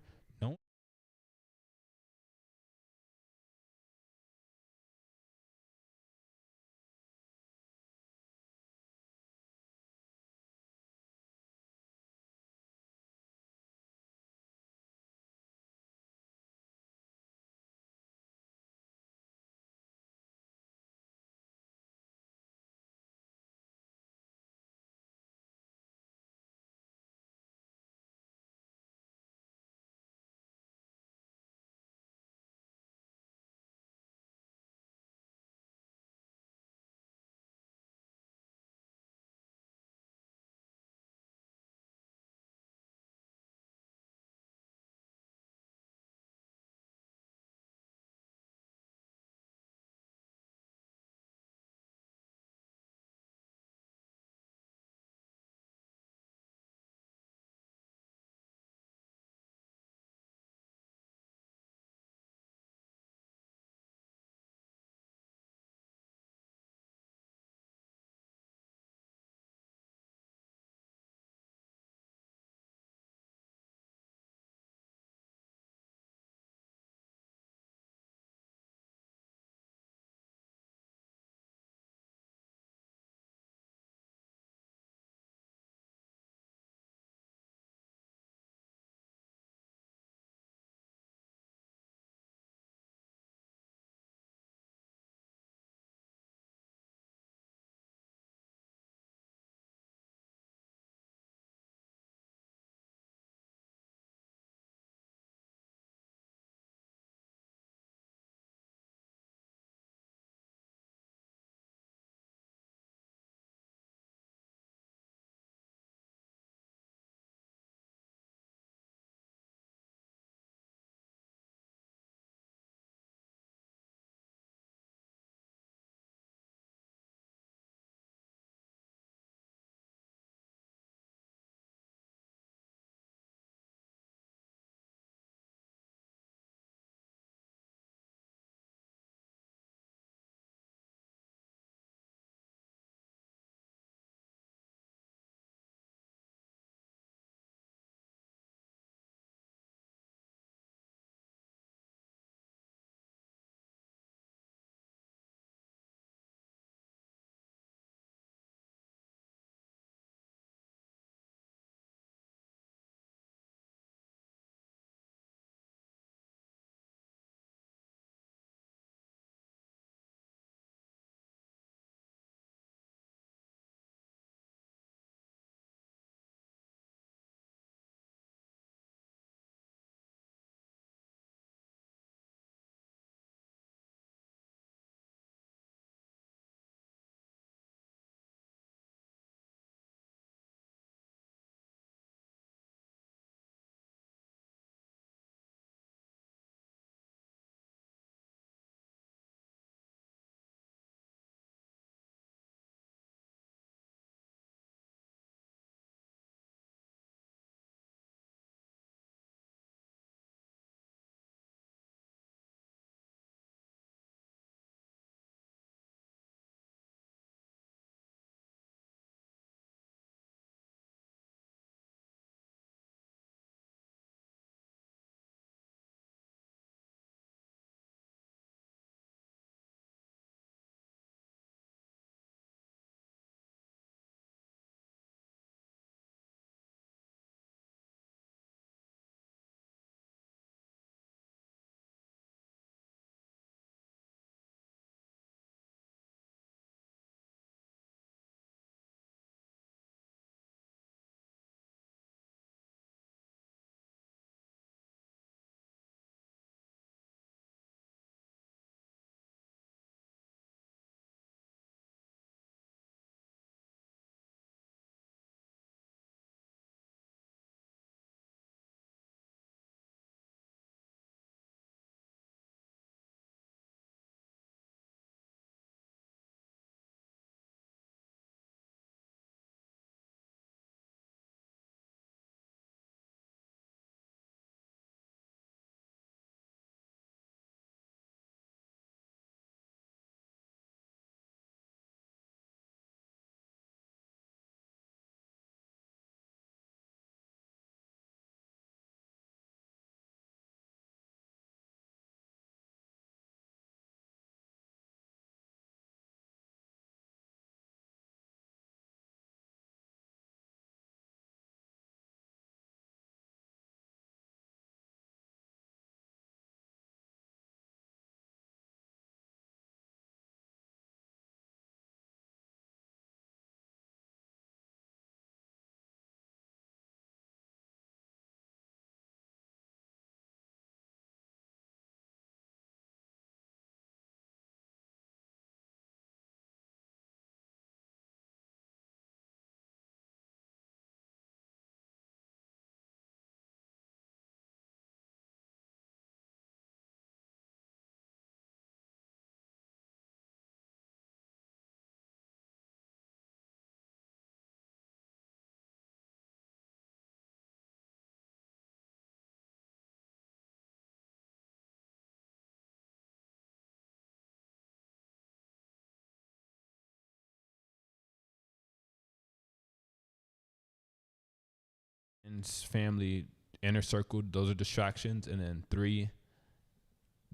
friends, family, inner circle, those are distractions. And then 3,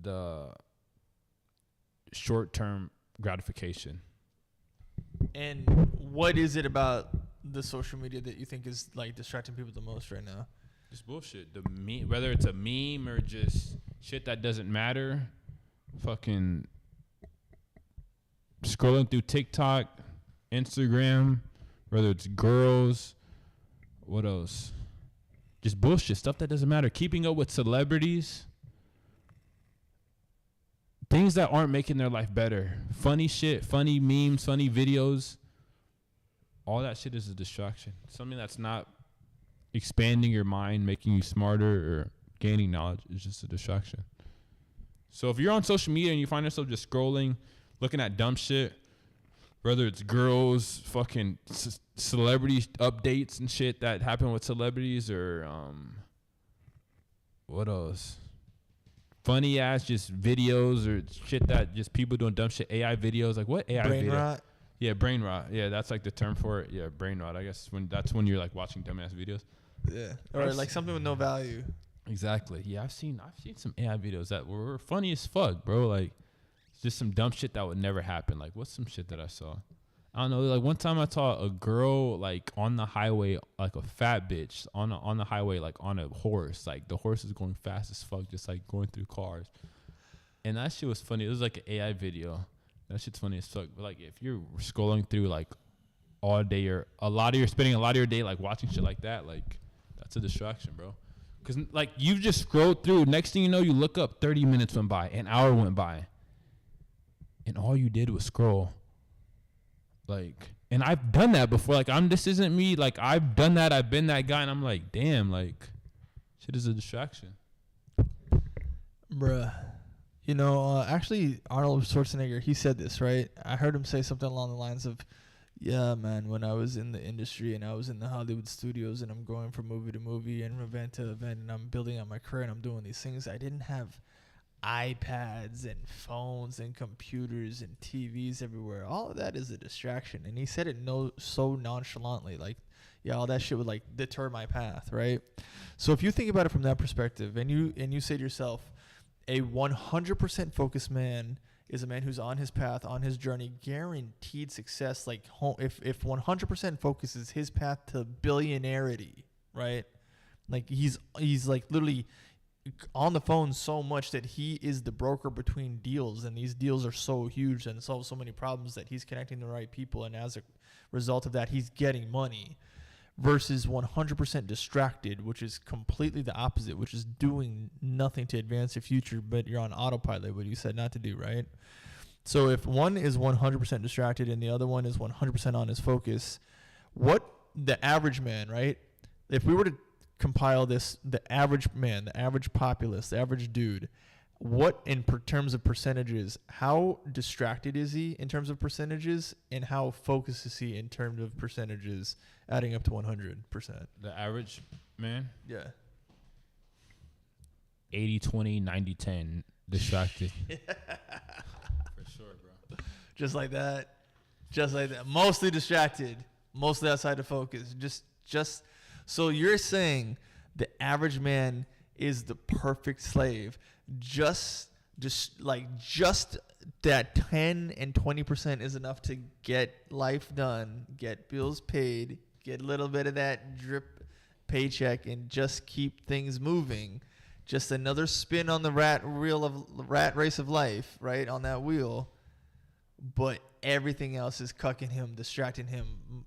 the short-term gratification. And what is it about the social media that you think is like distracting people the most right now? Just bullshit. Whether it's a meme or just shit that doesn't matter. Fucking scrolling through TikTok, Instagram, whether it's girls, what else? Just bullshit, stuff that doesn't matter. Keeping up with celebrities. Things that aren't making their life better. Funny shit, funny memes, funny videos. All that shit is a distraction. Something that's not expanding your mind, making you smarter, or gaining knowledge is just a distraction. So if you're on social media and you find yourself just scrolling, looking at dumb shit, whether it's girls, fucking celebrity updates and shit that happen with celebrities, or what else? Funny ass just videos or shit that just people doing dumb shit. AI videos, like what AI Brain video? rot. Yeah, brain rot. Yeah, that's like the term for it. Yeah, brain rot. I guess when you're like watching dumbass videos. Yeah. Or like something with no value. Exactly. Yeah, I've seen some AI videos that were funny as fuck, bro. Like it's just some dumb shit that would never happen. Like what's some shit that I saw? I don't know. Like one time I saw a girl like on the highway, like a fat bitch on the highway, like on a horse. Like the horse is going fast as fuck, just like going through cars. And that shit was funny. It was like an AI video. That shit's funny as fuck. But like if you're scrolling through like all day or spending a lot of your day like watching shit like that, like that's a distraction, bro. Cause like you just scrolled through. Next thing you know, you look up, 30 minutes went by, an hour went by, and all you did was scroll. Like, and I've done that before. Like this isn't me. Like I've done that. I've been that guy, and I'm like, damn, like shit is a distraction. Bruh. You know, actually, Arnold Schwarzenegger, he said this, right? I heard him say something along the lines of, yeah, man, when I was in the industry and I was in the Hollywood studios and I'm going from movie to movie and event to event and I'm building up my career and I'm doing these things, I didn't have iPads and phones and computers and TVs everywhere. All of that is a distraction. And he said it so nonchalantly, like, yeah, all that shit would like deter my path, right? So if you think about it from that perspective and you say to yourself, a 100% focused man is a man who's on his path, on his journey, guaranteed success. Like if 100% focus is his path to billionarity, right? Like he's like literally on the phone so much that he is the broker between deals, and these deals are so huge and solve so many problems that he's connecting the right people, and as a result of that, he's getting money. Versus 100% distracted, which is completely the opposite, which is doing nothing to advance the future, but you're on autopilot, what you said not to do, right? So if one is 100% distracted and the other one is 100% on his focus, what the average man, right? If we were to compile this, the average man, the average populace, the average dude, what in terms of percentages, how distracted is he in terms of percentages, and how focused is he in terms of percentages, adding up to 100%? The average man? Yeah. 80-20, 90-10 distracted. For sure, bro. Just like that. Just like that. Mostly distracted. Mostly outside of focus. Just so you're saying the average man is the perfect slave. Just that 10 and 20% is enough to get life done, get bills paid, get a little bit of that drip paycheck, and just keep things moving. Just another spin on the rat race of life, right, on that wheel. But everything else is cucking him, distracting him,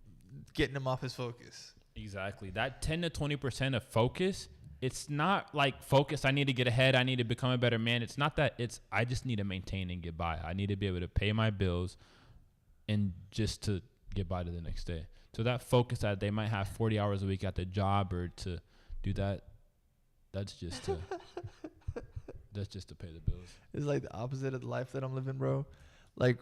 getting him off his focus. Exactly. That 10 to 20% of focus, it's not like focus, I need to get ahead, I need to become a better man. It's not that. It's I just need to maintain and get by. I need to be able to pay my bills and just to get by to the next day. So that focus that they might have 40 hours a week at the job or to do that, that's just to pay the bills. It's like the opposite of the life that I'm living, bro. Like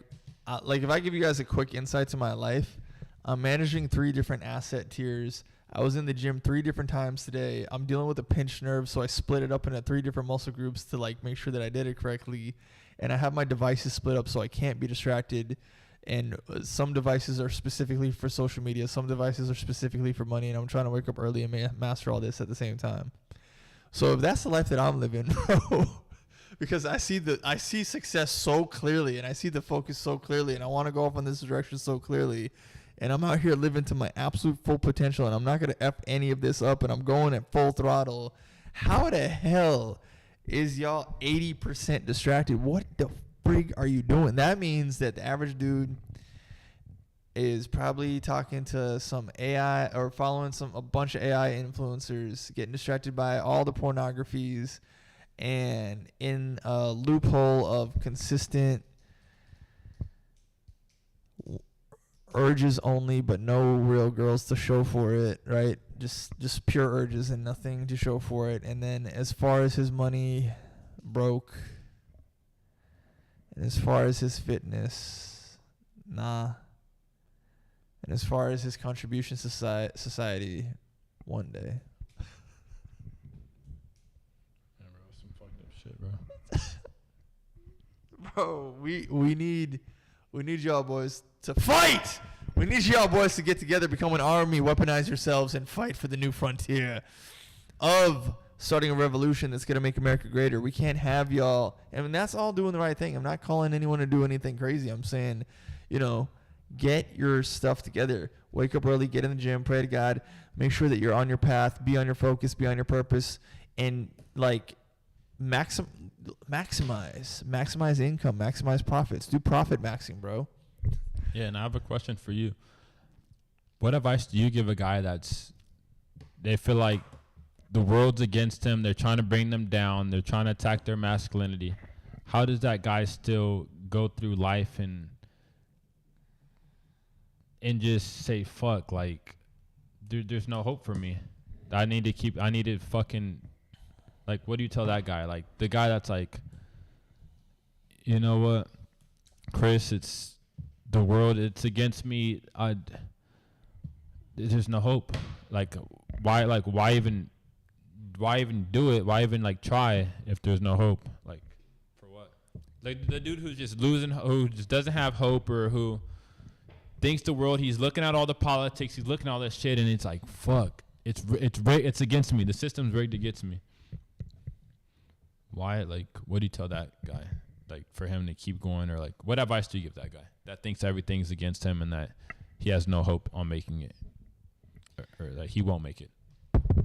if I give you guys a quick insight to my life, I'm managing 3 different asset tiers. I was in the gym 3 different times today. I'm dealing with a pinched nerve, so I split it up into 3 different muscle groups to like make sure that I did it correctly. And I have my devices split up so I can't be distracted. And some devices are specifically for social media. Some devices are specifically for money. And I'm trying to wake up early and master all this at the same time. So if that's the life that I'm living, bro, because I see success so clearly, and I see the focus so clearly, and I want to go off in this direction so clearly, and I'm out here living to my absolute full potential, and I'm not going to F any of this up, and I'm going at full throttle. How the hell is y'all 80% distracted? What the frig are you doing? That means that the average dude is probably talking to some AI or following a bunch of AI influencers, getting distracted by all the pornographies, and in a loophole of consistent urges only, but no real girls to show for it, right? Just pure urges and nothing to show for it. And then as far as his money, broke. And as far as his fitness, nah. And as far as his contribution to society, one day. Yeah, bro, some fucked up shit, bro. Bro, we need y'all boys to fight. We need y'all boys to get together, become an army, weaponize yourselves, and fight for the new frontier of starting a revolution that's going to make America greater. We can't have y'all, and that's all doing the right thing. I'm not calling anyone to do anything crazy. I'm saying, get your stuff together. Wake up early, get in the gym, pray to God, make sure that you're on your path, be on your focus, be on your purpose, and maximize income, maximize profits. Do profit maxing, bro. Yeah, and I have a question for you. What advice do you give a guy they feel like the world's against him, they're trying to bring them down, they're trying to attack their masculinity? How does that guy still go through life and just say, fuck, there's no hope for me. I need to fucking, what do you tell that guy? The guy that's you know what, Chris, it's the world, it's against me. There's no hope. Why even do it? Why even try if there's no hope? For what? The dude who's just who just doesn't have hope, or who thinks the world, he's looking at all the politics, he's looking at all this shit, and it's fuck, it's against me. The system's rigged against me. Why? What do you tell that guy? For him to keep going, or what advice do you give that guy that thinks everything's against him and that he has no hope on making it, or that he won't make it?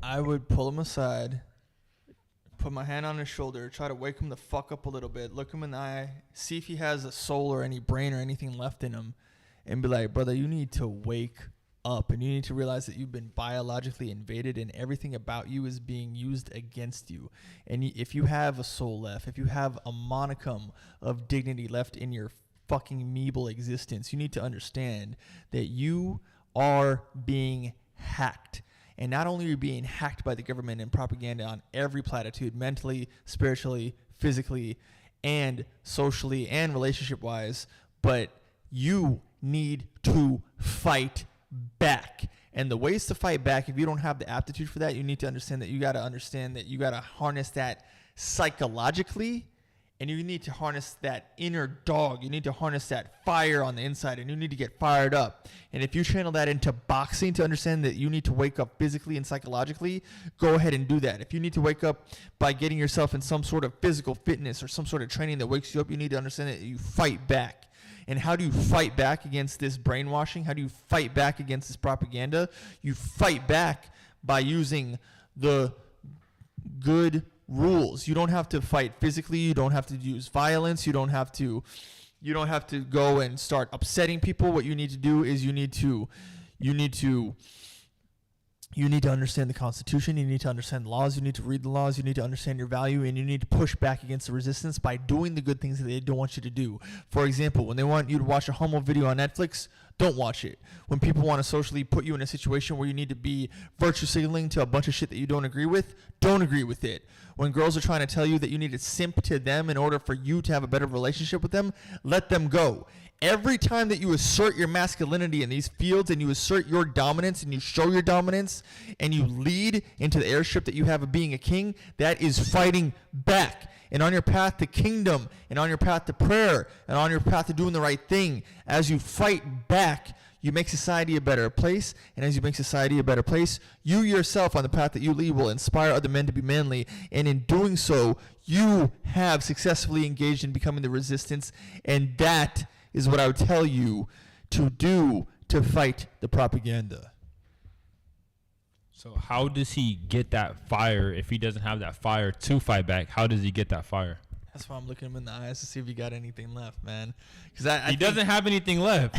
I would pull him aside, put my hand on his shoulder, try to wake him the fuck up a little bit, look him in the eye, see if he has a soul or any brain or anything left in him, and be like, brother, you need to wake up, and you need to realize that you've been biologically invaded, and everything about you is being used against you. And if you have a soul left, if you have a monicum of dignity left in your fucking meeble existence, you need to understand that you are being hacked. And not only are you being hacked by the government and propaganda on every platitude, mentally, spiritually, physically, and socially, and relationship-wise, but you need to fight back. And the ways to fight back, if you don't have the aptitude for that, you need to understand that you got to harness that psychologically, and you need to harness that inner dog. You need to harness that fire on the inside, and you need to get fired up. And if you channel that into boxing to understand that you need to wake up physically and psychologically, go ahead and do that. If you need to wake up by getting yourself in some sort of physical fitness or some sort of training that wakes you up, you need to understand that you fight back. And how do you fight back against this brainwashing? How do you fight back against this propaganda? You fight back by using the good rules. You don't have to fight physically. You don't have to use violence. You don't have to go and start upsetting people. What you need to do is you need to understand the Constitution. You need to understand the laws. You need to read the laws. You need to understand your value, and you need to push back against the resistance by doing the good things that they don't want you to do. For example, when they want you to watch a homo video on Netflix, don't watch it. When people want to socially put you in a situation where you need to be virtue signaling to a bunch of shit that you don't agree with, don't agree with it. When girls are trying to tell you that you need to simp to them in order for you to have a better relationship with them, let them go. every time that you assert your masculinity in these fields and you assert your dominance and you show your dominance and you lead into the airship that you have of being a king, that is fighting back. And on your path to kingdom and on your path to prayer and on your path to doing the right thing, as you fight back, you make society a better place. And as you make society a better place, you yourself on the path that you lead will inspire other men to be manly. And in doing so, you have successfully engaged in becoming the resistance. And that is what I would tell you to do to fight the propaganda. So how does he get that fire if he doesn't have that fire to fight back? How does he get that fire? That's why I'm looking him in the eyes to see if he got anything left, man. Because he doesn't have anything left.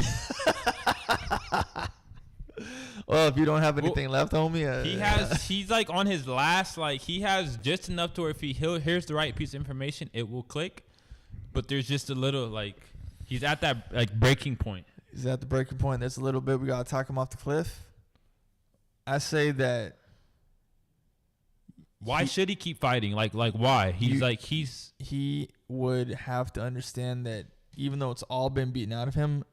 Well, if you don't have anything left, homie, he's like on his last, like he has just enough to where if he hears the right piece of information, it will click. But there's just a little, like, he's at that like breaking point. He's at the breaking point. There's a little bit. We gotta talk him off the cliff. I say that. Why should he keep fighting? Like why? He would have to understand that even though it's all been beaten out of him,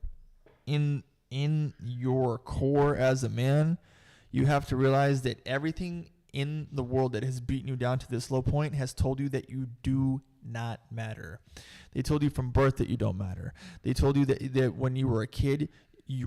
in your core as a man, you have to realize that everything in the world that has beaten you down to this low point has told you that you do not matter. They told you from birth that you don't matter. They told you that when you were a kid,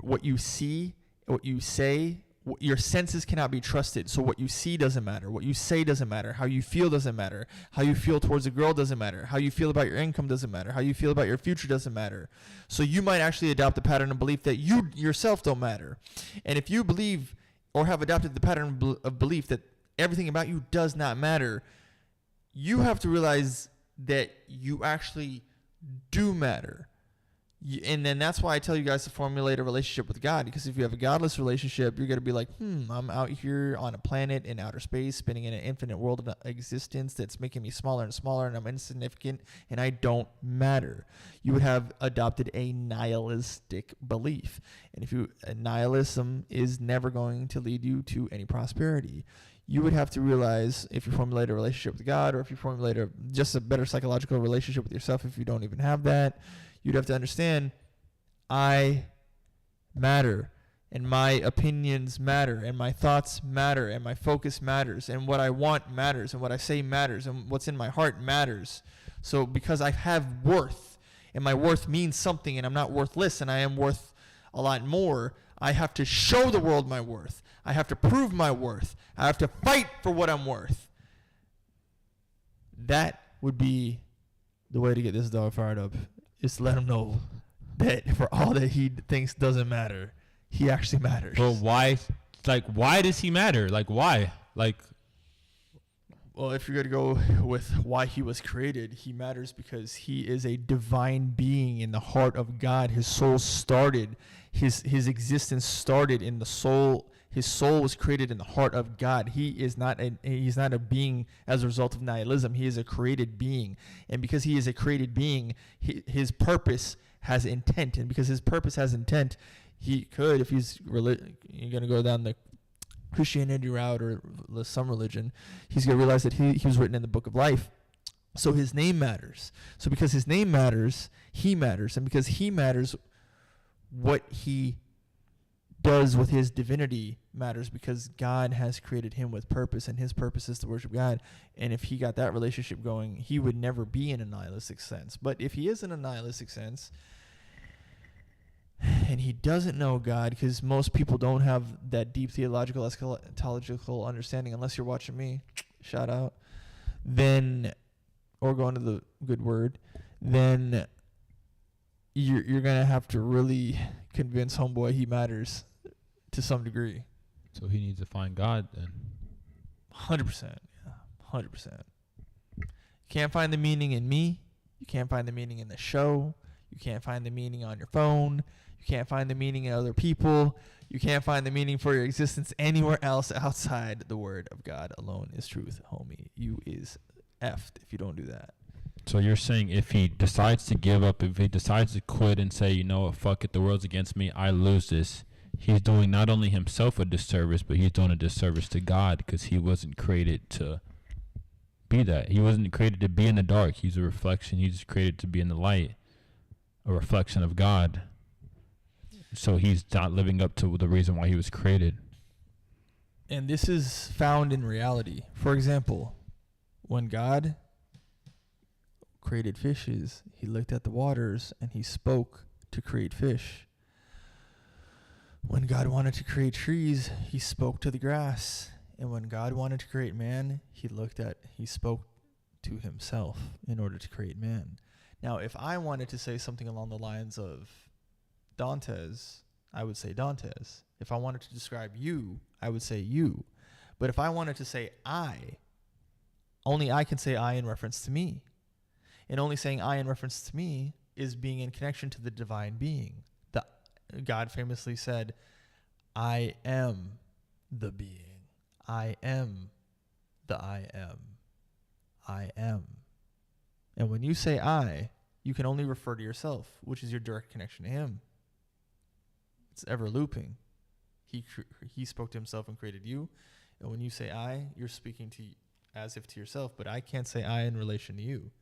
what you see, what you say, your senses cannot be trusted. So what you see doesn't matter. What you say doesn't matter. How you feel doesn't matter. How you feel towards a girl doesn't matter. How you feel about your income doesn't matter. How you feel about your future doesn't matter. So you might actually adopt a pattern of belief that you yourself don't matter. And if you believe or have adopted the pattern of belief that everything about you does not matter, you have to realize that you actually do matter. And then that's why I tell you guys to formulate a relationship with God, because if you have a godless relationship, you're going to be like, I'm out here on a planet in outer space, spinning in an infinite world of existence that's making me smaller and smaller, and I'm insignificant, and I don't matter. You would have adopted a nihilistic belief. And nihilism is never going to lead you to any prosperity. You would have to realize, if you formulate a relationship with God, or if you formulate just a better psychological relationship with yourself, if you don't even have that, you'd have to understand, I matter, and my opinions matter, and my thoughts matter, and my focus matters, and what I want matters, and what I say matters, and what's in my heart matters. So because I have worth, and my worth means something, and I'm not worthless, and I am worth a lot more, I have to show the world my worth. I have to prove my worth. I have to fight for what I'm worth. That would be the way to get this dog fired up. Is to let him know that for all that he thinks doesn't matter, he actually matters. But why? Like, why does he matter? Like, why? Like, well, if you're going to go with why he was created, he matters because he is a divine being in the heart of God. His soul started, his existence started in the soul. His soul was created in the heart of God. He's not a being as a result of nihilism. He is a created being. And because he is a created being, his purpose has intent. And because his purpose has intent, he could, if you're going to go down the Christianity route or some religion, he's going to realize that he was written in the book of life. So his name matters. So because his name matters, he matters. And because he matters, what he does with his divinity matters, because God has created him with purpose, and his purpose is to worship God. And if he got that relationship going, he would never be in a nihilistic sense. But if he is in a nihilistic sense and he doesn't know God, because most people don't have that deep theological, eschatological understanding, unless you're watching me, shout out, then, or going to the good word, then you're going to have to really convince homeboy he matters to some degree. So he needs to find God then. 100%. Yeah, 100%. You can't find the meaning in me. You can't find the meaning in the show. You can't find the meaning on your phone. You can't find the meaning in other people. You can't find the meaning for your existence anywhere else outside the word of God alone is truth, homie. You is effed if you don't do that. So you're saying if he decides to give up, if he decides to quit and say, you know what, fuck it, the world's against me, I lose this, he's doing not only himself a disservice, but he's doing a disservice to God, because he wasn't created to be that. He wasn't created to be in the dark. He's a reflection. He's created to be in the light. a reflection of God. So he's not living up to the reason why he was created. And this is found in reality. For example, when God created fishes, he looked at the waters and he spoke to create fish. When God wanted to create trees, he spoke to the grass. And when God wanted to create man, he spoke to himself in order to create man. Now, if I wanted to say something along the lines of Dantes, I would say Dantes. If I wanted to describe you, I would say you. But if I wanted to say I, only I can say I in reference to me. And only saying I in reference to me is being in connection to the divine being. God famously said, I am the being. I am the I am. I am. And when you say I, you can only refer to yourself, which is your direct connection to him. It's ever looping. He spoke to himself and created you. And when you say I, you're speaking to as if to yourself, but I can't say I in relation to you.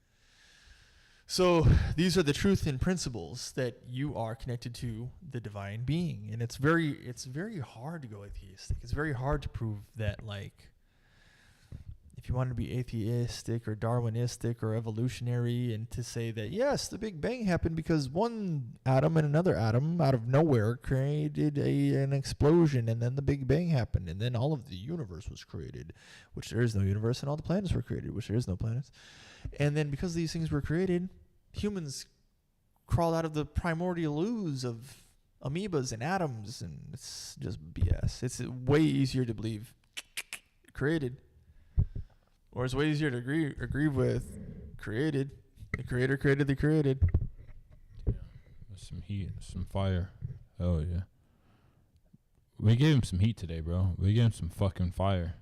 So these are the truth and principles that you are connected to the divine being. And it's very hard to go atheistic. It's very hard to prove that, like, if you want to be atheistic or Darwinistic or evolutionary and to say that, yes, the Big Bang happened because one atom and another atom out of nowhere created an explosion, and then the Big Bang happened, and then all of the universe was created, which there is no universe, and all the planets were created, which there is no planets. And then because these things were created, humans crawled out of the primordial ooze of amoebas and atoms, and it's just BS. It's way easier to believe created. Or it's way easier to agree with created. The creator created the created. Yeah. Some heat, some fire. Oh, yeah. We gave him some heat today, bro. We gave him some fucking fire.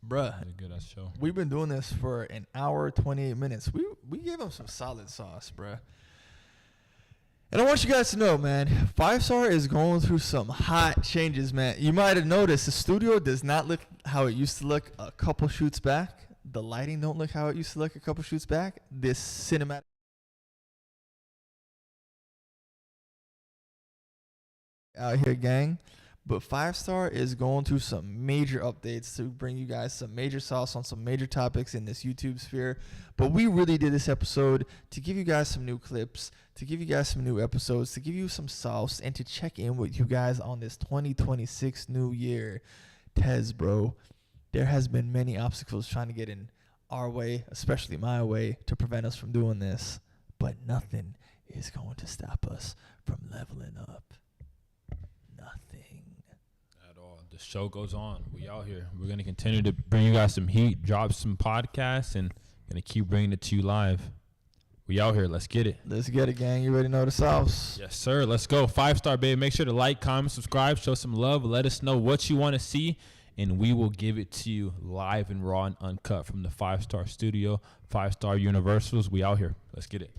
Bruh. A good ass show. We've been doing this for an hour, 28 minutes. We gave him some solid sauce, bruh. And I want you guys to know, man, 5-Star is going through some hot changes, man. You might have noticed the studio does not look how it used to look a couple shoots back. The lighting don't look how it used to look a couple shoots back. This cinematic out here, gang. But 5-Star is going through some major updates to bring you guys some major sauce on some major topics in this YouTube sphere. But we really did this episode to give you guys some new clips, to give you guys some new episodes, to give you some sauce, and to check in with you guys on this 2026 new year. Tez, bro, there has been many obstacles trying to get in our way, especially my way, to prevent us from doing this. But nothing is going to stop us from leveling up. Nothing. At all. The show goes on. We out here. We're going to continue to bring you guys some heat, drop some podcasts, and going to keep bringing it to you live. We out here. Let's get it. Let's get it, gang. You already know the sauce. Yes, sir. Let's go. 5-Star, baby. Make sure to like, comment, subscribe, show some love. Let us know what you want to see, and we will give it to you live and raw and uncut from the 5-Star studio, 5-Star Universals. We out here. Let's get it.